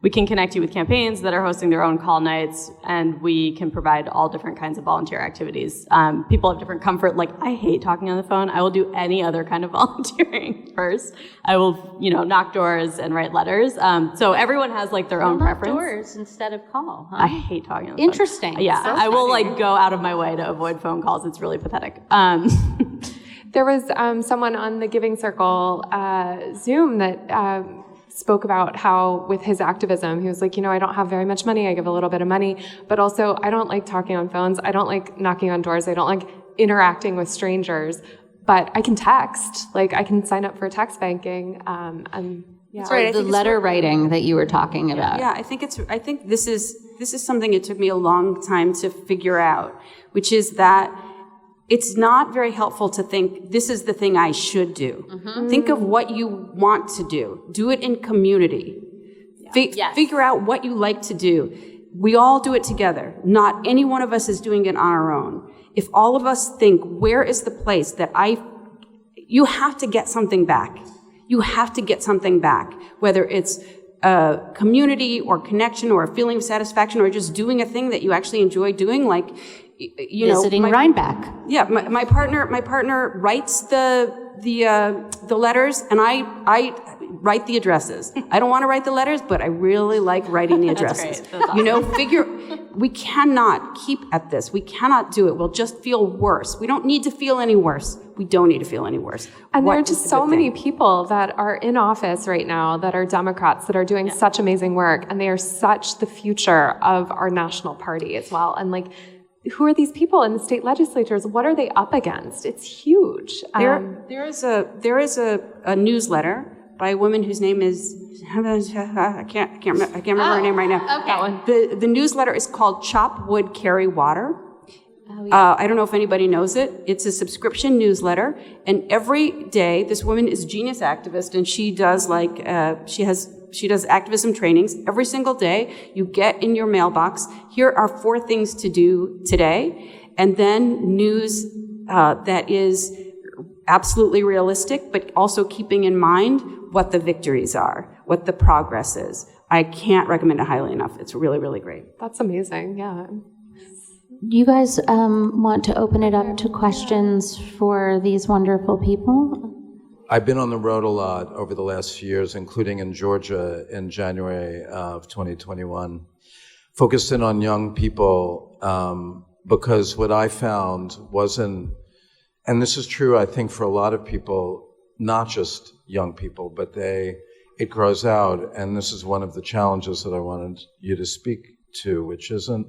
We can connect you with campaigns that are hosting their own call nights, and we can provide all different kinds of volunteer activities. People have different comfort. Like, I hate talking on the phone. I will do any other kind of volunteering first. I will, knock doors and write letters. So everyone has like their own preference. Doors instead of call. Huh? I hate talking on the Interesting. phone. Yeah, So I will funny. like go out of my way to avoid phone calls. It's really pathetic. There was someone on the Giving Circle Zoom that spoke about how with his activism, he was like, I don't have very much money. I give a little bit of money, but also I don't like talking on phones. I don't like knocking on doors. I don't like interacting with strangers, but I can text. Like, I can sign up for text banking. And yeah. That's right. I The think letter writing that you were talking about. Yeah, I think this is something it took me a long time to figure out, which is that it's not very helpful to think this is the thing I should do. Mm-hmm. Think of what you want to do. Do it in community. Yes. Figure out what you like to do. We all do it together. Not any one of us is doing it on our own. If all of us think, where is the place that you have to get something back. You have to get something back, whether it's a community or connection or a feeling of satisfaction or just doing a thing that you actually enjoy doing, like, Visiting Rhinebeck. Yeah, my partner writes the the letters, and I write the addresses. I don't want to write the letters, but I really like writing the addresses. That's great. That's awesome. We cannot keep at this. We cannot do it. We'll just feel worse. We don't need to feel any worse. We don't need to feel any worse. And there are just so many people that are in office right now that are Democrats that are doing such amazing work, and they are such the future of our national party as well. And like, who are these people in the state legislatures? What are they up against? It's huge. There is a newsletter by a woman whose name is I can't remember her name right now. Okay. That one. The newsletter is called Chop Wood, Carry Water. Oh, yeah. I don't know if anybody knows it. It's a subscription newsletter, and every day this woman is a genius activist, and she does she does activism trainings every single day. You get in your mailbox, here are 4 things to do today, and then news that is absolutely realistic, but also keeping in mind what the victories are, what the progress is. I can't recommend it highly enough. It's really, really great. That's amazing. Yeah. You guys want to open it up to questions for these wonderful people? I've been on the road a lot over the last few years, including in Georgia in January of 2021, focused in on young people because what I found wasn't, and this is true, I think, for a lot of people, not just young people, but it grows out, and this is one of the challenges that I wanted you to speak to, which isn't,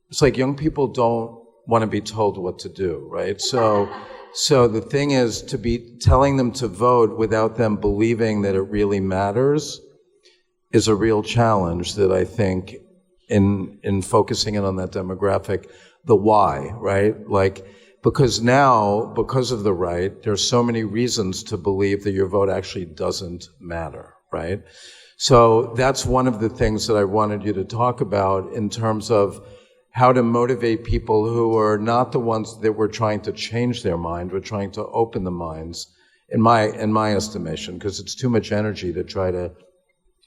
it's like young people don't want to be told what to do, right? So the thing is to be telling them to vote without them believing that it really matters is a real challenge that I think in focusing in on that demographic, the why, right? Like, because now, because of the right, there's so many reasons to believe that your vote actually doesn't matter, right? So that's one of the things that I wanted you to talk about in terms of how to motivate people who are not the ones that were trying to change their mind, we're trying to open the minds, in my estimation, because it's too much energy to try to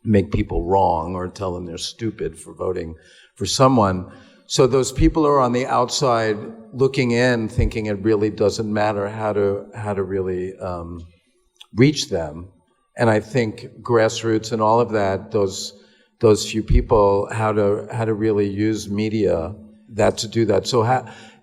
make people wrong or tell them they're stupid for voting for someone. So those people who are on the outside looking in, thinking it really doesn't matter how to really reach them. And I think grassroots and all of that, those few people, how to really use media to do that. So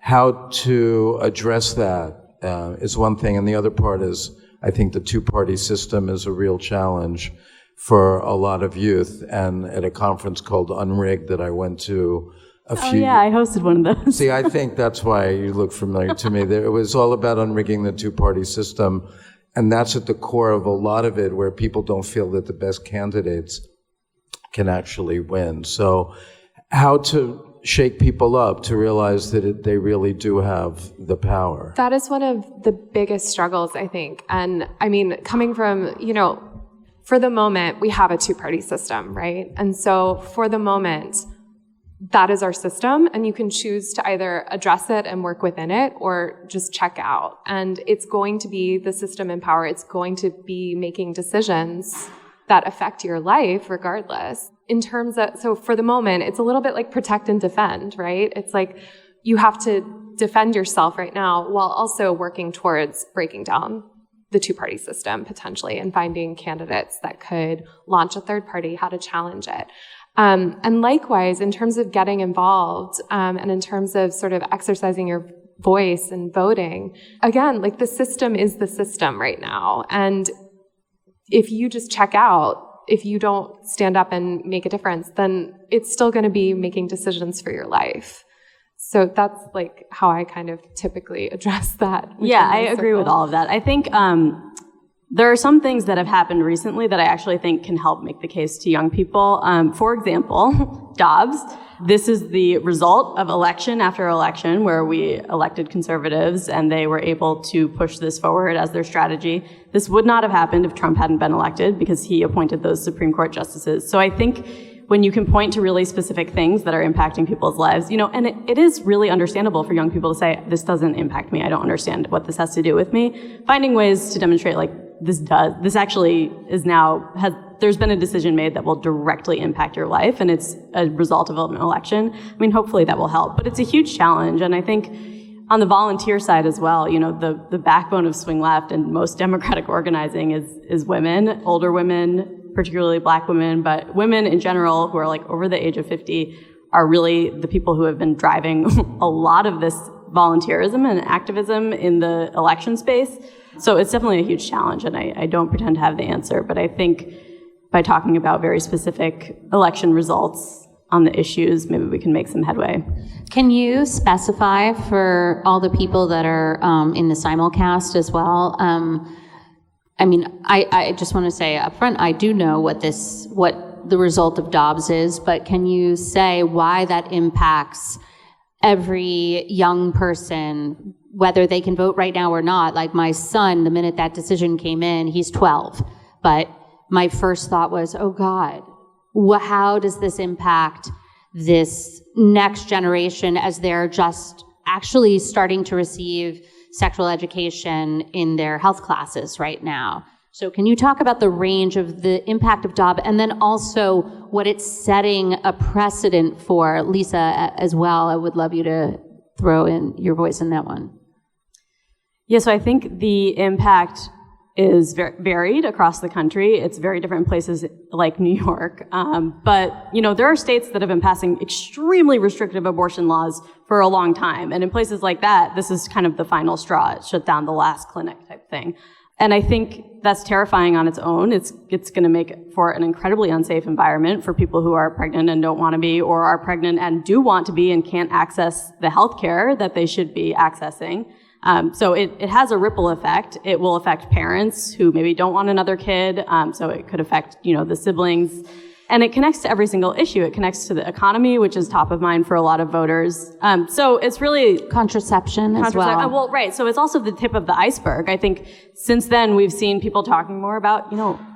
how to address that is one thing, and the other part is I think the 2-party system is a real challenge for a lot of youth. And at a conference called Unrigged that I went to a few. Yeah, I hosted one of those. See, I think that's why you look familiar to me. It was all about unrigging the 2-party system, and that's at the core of a lot of it, where people don't feel that the best candidates can actually win. So how to shake people up to realize that they really do have the power. That is one of the biggest struggles, I think. And I mean, coming from, for the moment, we have a 2-party system, right? And so for the moment, that is our system, and you can choose to either address it and work within it or just check out. And it's going to be the system in power. It's going to be making decisions that affect your life regardless. In terms of, so for the moment, it's a little bit like protect and defend, right? It's like you have to defend yourself right now while also working towards breaking down the 2-party system potentially and finding candidates that could launch a 3rd party, how to challenge it. And likewise, in terms of getting involved, and in terms of sort of exercising your voice and voting, again, like the system is the system right now. And if you just check out, if you don't stand up and make a difference, then it's still going to be making decisions for your life. So that's like how I kind of typically address that. Yeah, I agree with all of that. I think there are some things that have happened recently that I actually think can help make the case to young people. For example, Dobbs. This is the result of election after election where we elected conservatives and they were able to push this forward as their strategy. This would not have happened if Trump hadn't been elected because he appointed those Supreme Court justices. So I think when you can point to really specific things that are impacting people's lives, and it is really understandable for young people to say, this doesn't impact me, I don't understand what this has to do with me. Finding ways to demonstrate like, this actually is now, there's been a decision made that will directly impact your life, and it's a result of an election. I mean, hopefully that will help, but it's a huge challenge, and I think on the volunteer side as well, the backbone of Swing Left and most democratic organizing is women, older women, particularly Black women, but women in general who are like over the age of 50 are really the people who have been driving a lot of this volunteerism and activism in the election space. So it's definitely a huge challenge, and I don't pretend to have the answer, but I think by talking about very specific election results on the issues, maybe we can make some headway. Can you specify for all the people that are in the simulcast as well? I just want to say up front, I do know what the result of Dobbs is, but can you say why that impacts every young person, whether they can vote right now or not? Like my son, the minute that decision came in, he's 12, but my first thought was, oh God, how does this impact this next generation as they're just actually starting to receive sexual education in their health classes right now? So can you talk about the range of the impact of Dobbs, and then also what it's setting a precedent for? Lisa, as well, I would love you to throw in your voice in that one. Yeah, so I think the impact is varied across the country. It's very different in places like New York. But, there are states that have been passing extremely restrictive abortion laws for a long time. And in places like that, this is kind of the final straw. It shut down the last clinic type thing. And I think that's terrifying on its own. It's going to make for an incredibly unsafe environment for people who are pregnant and don't want to be, or are pregnant and do want to be and can't access the health care that they should be accessing. So it has a ripple effect. It will affect parents who maybe don't want another kid. So it could affect, the siblings. And it connects to every single issue. It connects to the economy, which is top of mind for a lot of voters. So it's really contraception as well. Well, right. So it's also the tip of the iceberg. I think since then we've seen people talking more about,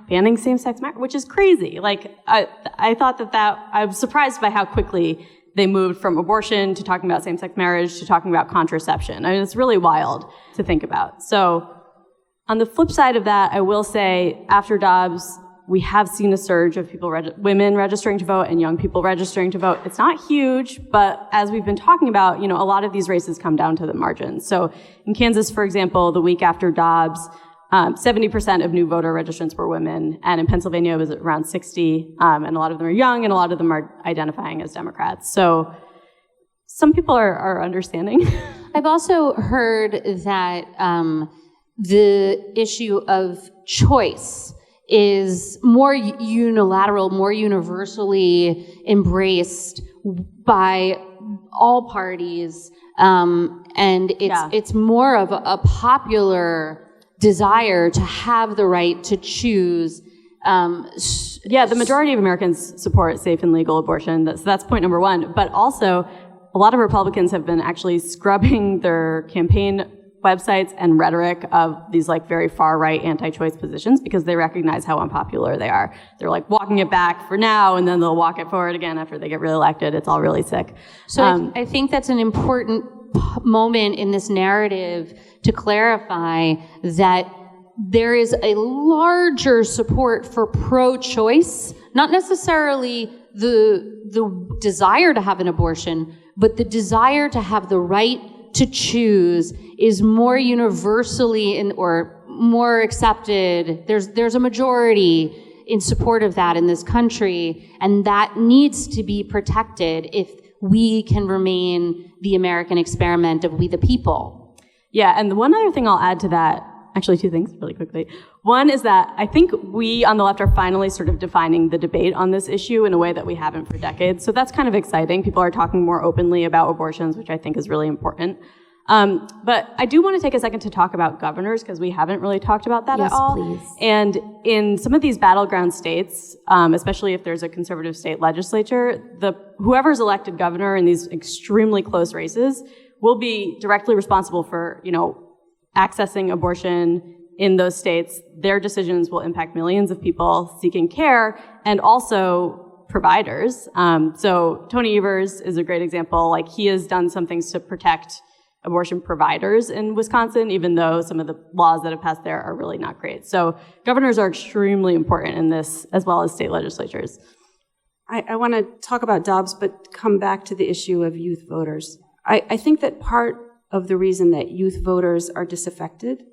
banning same-sex marriage, which is crazy. Like I thought that I was surprised by how quickly they moved from abortion to talking about same-sex marriage to talking about contraception. I mean, it's really wild to think about. So on the flip side of that, I will say after Dobbs, we have seen a surge of women registering to vote and young people registering to vote. It's not huge, but as we've been talking about, a lot of these races come down to the margins. So in Kansas, for example, the week after Dobbs, 70% of new voter registrants were women, and in Pennsylvania it was around 60, and a lot of them are young, and a lot of them are identifying as Democrats. So some people are understanding. I've also heard that the issue of choice is more unilateral, more universally embraced by all parties, and it's more of a popular desire to have the right to choose. The majority of Americans support safe and legal abortion. That's point number one. But also, a lot of Republicans have been actually scrubbing their campaign websites and rhetoric of these very far-right anti-choice positions because they recognize how unpopular they are. They're walking it back for now, and then they'll walk it forward again after they get reelected. It's all really sick. So I think that's an important moment in this narrative to clarify that there is a larger support for pro-choice, not necessarily the desire to have an abortion, but the desire to have the right to choose is more universally or more accepted. There's a majority in support of that in this country, and that needs to be protected if we can remain the American experiment of we the people. Yeah, and the one other thing I'll add to that, actually two things really quickly. One is that I think we on the left are finally sort of defining the debate on this issue in a way that we haven't for decades. So that's kind of exciting. People are talking more openly about abortions, which I think is really important. But I do want to take a second to talk about governors because we haven't really talked about that at all. Yes, please. And in some of these battleground states, especially if there's a conservative state legislature, whoever's elected governor in these extremely close races will be directly responsible for, accessing abortion in those states. Their decisions will impact millions of people seeking care and also providers. So Tony Evers is a great example. He has done some things to protect abortion providers in Wisconsin, even though some of the laws that have passed there are really not great. So governors are extremely important in this, as well as state legislatures. I want to talk about Dobbs, but come back to the issue of youth voters. I think that part of the reason that youth voters are disaffected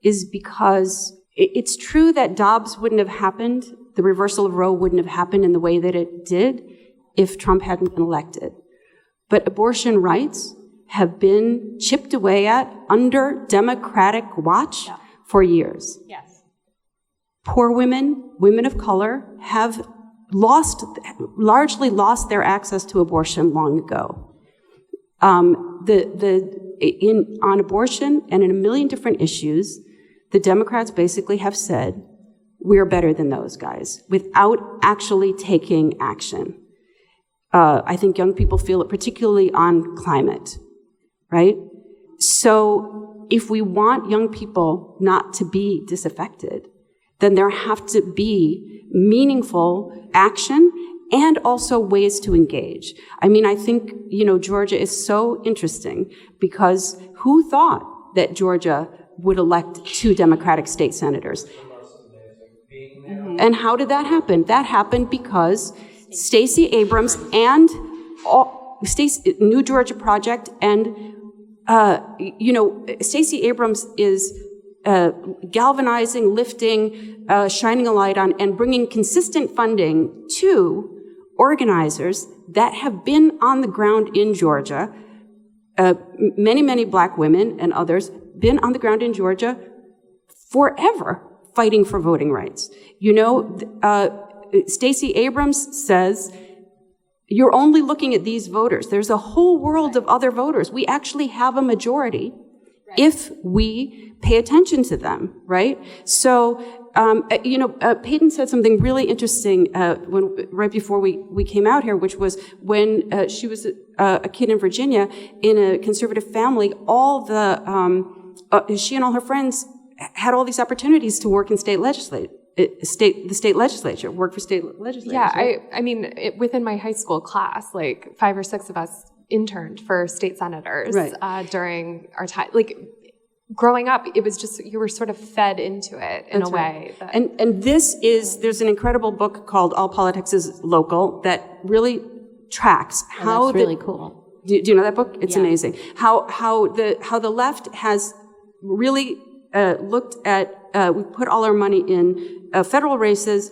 is because it's true that Dobbs wouldn't have happened, the reversal of Roe wouldn't have happened in the way that it did if Trump hadn't been elected. But abortion rights have been chipped away at under Democratic watch for years. Yes. Poor women, women of color, have largely lost their access to abortion long ago. On abortion and in a million different issues, the Democrats basically have said, we're better than those guys, without actually taking action. I think young people feel it particularly on climate, right? So if we want young people not to be disaffected, then there have to be meaningful action and also ways to engage. I mean, I think, Georgia is so interesting because who thought that Georgia would elect 2 Democratic state senators? And how did that happen? That happened because Stacey Abrams and New Georgia Project and, Stacey Abrams is galvanizing, lifting, shining a light on, and bringing consistent funding to organizers that have been on the ground in Georgia, many, many black women and others, been on the ground in Georgia forever fighting for voting rights. Stacey Abrams says, you're only looking at these voters. There's a whole world of other voters. We actually have a majority if we pay attention to them, right? So, Paten said something really interesting right before we came out here, which was when she was a kid in Virginia in a conservative family, she and all her friends had all these opportunities to work in the state legislature, work for state legislature. Yeah, I mean, within my high school class, like 5 or 6 of us interned for state senators during our time. Like, growing up, it was just, you were sort of fed into it in a way. And there's an incredible book called All Politics is Local that really tracks how that's really cool. Do you know that book? It's amazing. How the left has really looked at, we put all our money in federal races.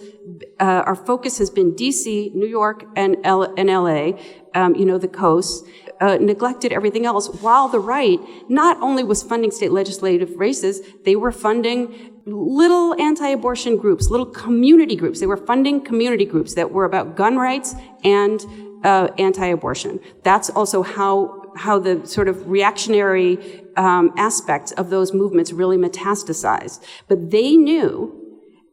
Our focus has been DC, New York, and LA, the coast, neglected everything else, while the right not only was funding state legislative races, they were funding little anti-abortion groups, little community groups. They were funding community groups that were about gun rights and anti-abortion. That's also how the sort of reactionary aspects of those movements really metastasized. But they knew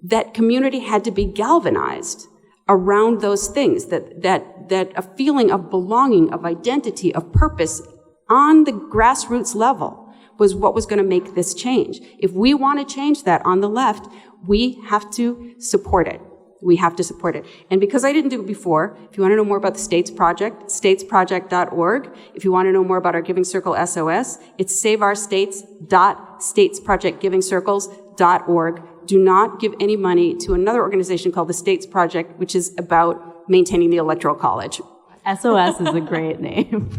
that community had to be galvanized around those things, that a feeling of belonging, of identity, of purpose on the grassroots level was what was going to make this change. If we want to change that on the left, we have to support it. We have to support it. And because I didn't do it before, if you want to know more about the States Project, statesproject.org. If you want to know more about our Giving Circle SOS, it's saveourstates.statesprojectgivingcircles.org. Do not give any money to another organization called the States Project, which is about maintaining the Electoral College. SOS is a great name.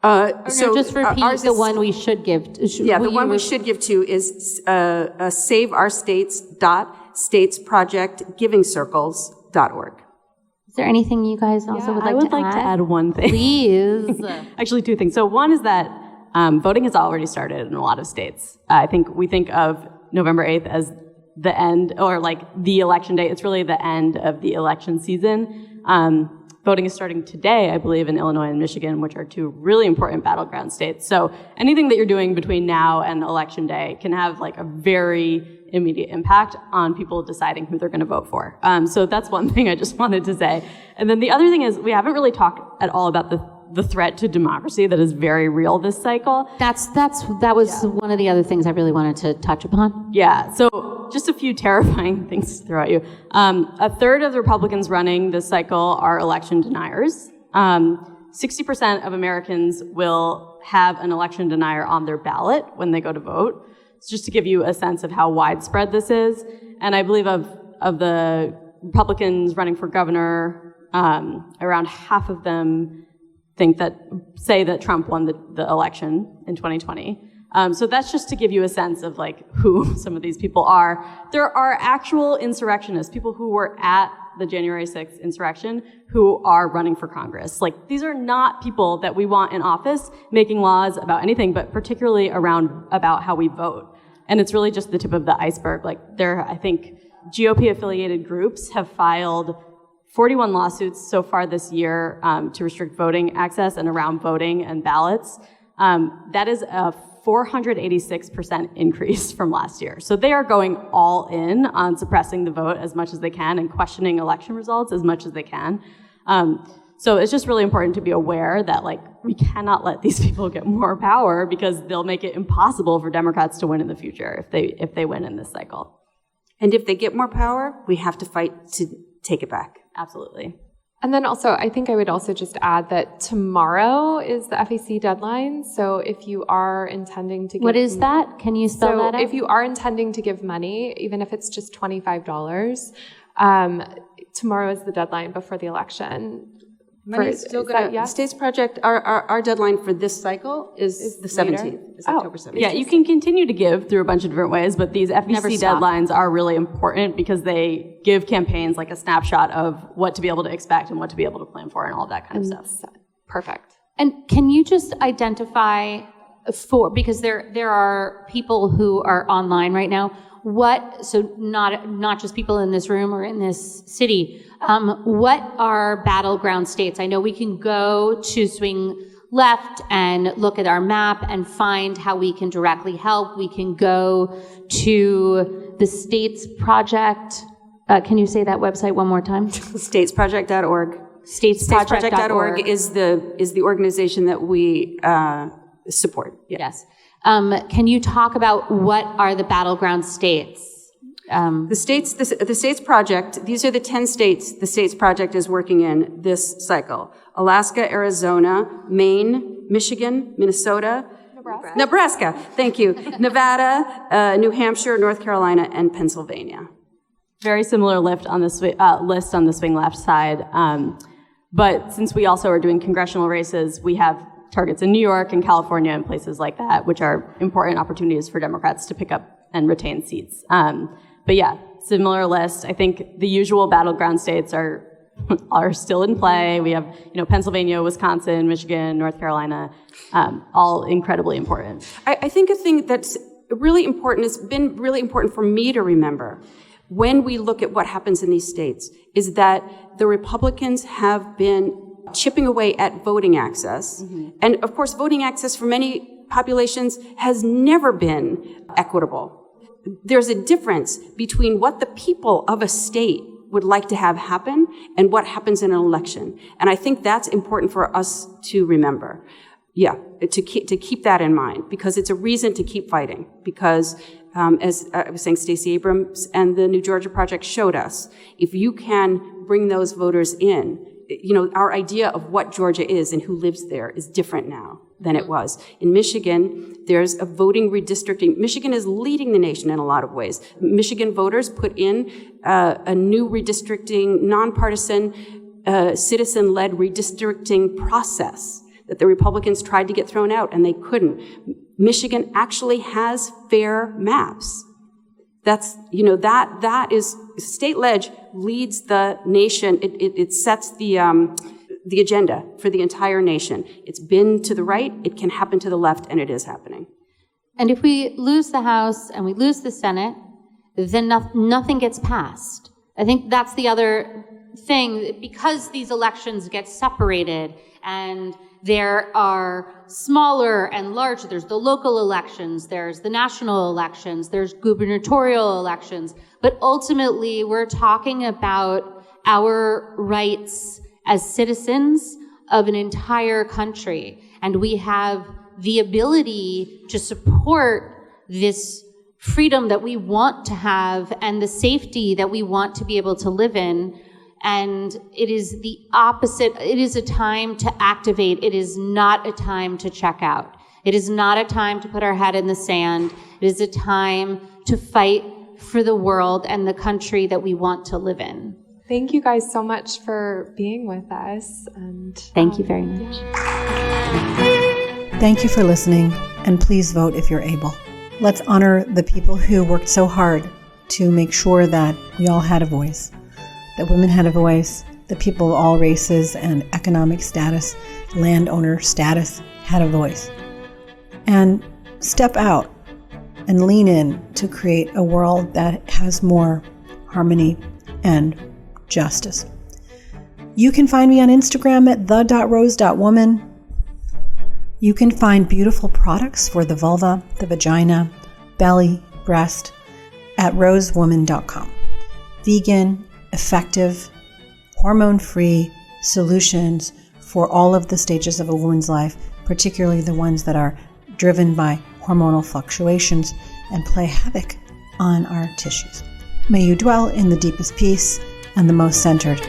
So just repeat the one we should give to. The one we should give to is saveourstates.statesprojectgivingcircles.org. Is there anything you guys also would like to add? I would like to add one thing. Please. Actually, 2 things. So one is that voting has already started in a lot of states. I think we think of November 8th as the end, or like the election day. It's really the end of the election season. Voting is starting today, I believe, in Illinois and Michigan, which are 2 really important battleground states. So anything that you're doing between now and election day can have like a very immediate impact on people deciding who they're going to vote for. So that's one thing I just wanted to say. And then the other thing is we haven't really talked at all about the threat to democracy that is very real this cycle. That was one of the other things I really wanted to touch upon. Yeah, so just a few terrifying things to throw at you. A third of the Republicans running this cycle are election deniers. 60% of Americans will have an election denier on their ballot when they go to vote. It's just to give you a sense of how widespread this is. And I believe of the Republicans running for governor, around half of them, say that Trump won the election in 2020. So that's just to give you a sense of like who some of these people are. There are actual insurrectionists, people who were at the January 6th insurrection who are running for Congress. Like, these are not people that we want in office making laws about anything, but particularly about how we vote. And it's really just the tip of the iceberg. Like, I think GOP affiliated groups have filed 41 lawsuits so far this year to restrict voting access and around voting and ballots. That is a 486% increase from last year. So they are going all in on suppressing the vote as much as they can and questioning election results as much as they can. So it's just really important to be aware that, like, we cannot let these people get more power, because they'll make it impossible for Democrats to win in the future if they win in this cycle. And if they get more power, we have to fight to take it back. Absolutely. And then also, I think I would also just add that tomorrow is the FEC deadline. So if you are intending to give... What is that? Can you spell that out? If you are intending to give money, even if it's just $25, tomorrow is the deadline before the election. Money's still gonna, the States Project, our deadline for this cycle is the 17th. It's October 17th. Yeah, you can continue to give through a bunch of different ways, but these FEC deadlines are really important because they give campaigns like a snapshot of what to be able to expect and what to be able to plan for and all that kind of stuff. Perfect. And can you just identify because there are people who are online right now, so not just people in this room or in this city, what are battleground states? I know we can go to Swing Left and look at our map and find how we can directly help. We can go to the States Project. Can you say that website one more time? Statesproject.org. Statesproject.org is the organization that we support. Yeah. Yes. Can you talk about what are the battleground states? The States Project, these are the 10 states the States Project is working in this cycle. Alaska, Arizona, Maine, Michigan, Minnesota, Nebraska, thank you, Nevada, New Hampshire, North Carolina, and Pennsylvania. Very similar list on the Swing Left side. But since we also are doing congressional races, we have targets in New York and California and places like that, which are important opportunities for Democrats to pick up and retain seats. But yeah, similar list. I think the usual battleground states are still in play. We have, Pennsylvania, Wisconsin, Michigan, North Carolina, all incredibly important. I think a thing that's really important, has been really important for me to remember when we look at what happens in these states, is that the Republicans have been chipping away at voting access. Mm-hmm. And of course, voting access for many populations has never been equitable. There's a difference between what the people of a state would like to have happen and what happens in an election. And I think that's important for us to remember. Yeah, to keep that in mind, because it's a reason to keep fighting. Because, as I was saying, Stacey Abrams and the New Georgia Project showed us, if you can bring those voters in, our idea of what Georgia is and who lives there is different now than it was. In Michigan, there's a voting redistricting. Michigan is leading the nation in a lot of ways. Michigan voters put in a new redistricting, nonpartisan, citizen-led redistricting process that the Republicans tried to get thrown out, and they couldn't. Michigan actually has fair maps. That's, that is, state ledge leads the nation. It sets the agenda for the entire nation. It's been to the right, it can happen to the left, and it is happening. And if we lose the House and we lose the Senate, then nothing gets passed. I think that's the other thing, because these elections get separated and there are smaller and larger, there's the local elections, there's the national elections, there's gubernatorial elections, but ultimately we're talking about our rights as citizens of an entire country. And we have the ability to support this freedom that we want to have and the safety that we want to be able to live in. And it is the opposite. It is a time to activate. It is not a time to check out. It is not a time to put our head in the sand. It is a time to fight for the world and the country that we want to live in. Thank you guys so much for being with us. And Thank you very much. Thank you for listening, and please vote if you're able. Let's honor the people who worked so hard to make sure that we all had a voice, that women had a voice, that people of all races and economic status, landowner status had a voice. And step out and lean in to create a world that has more harmony and justice. You can find me on Instagram at the.rose.woman. You can find beautiful products for the vulva, the vagina, belly, breast at rosewoman.com. Vegan, effective, hormone-free solutions for all of the stages of a woman's life, particularly the ones that are driven by hormonal fluctuations and play havoc on our tissues. May you dwell in the deepest peace and the most centered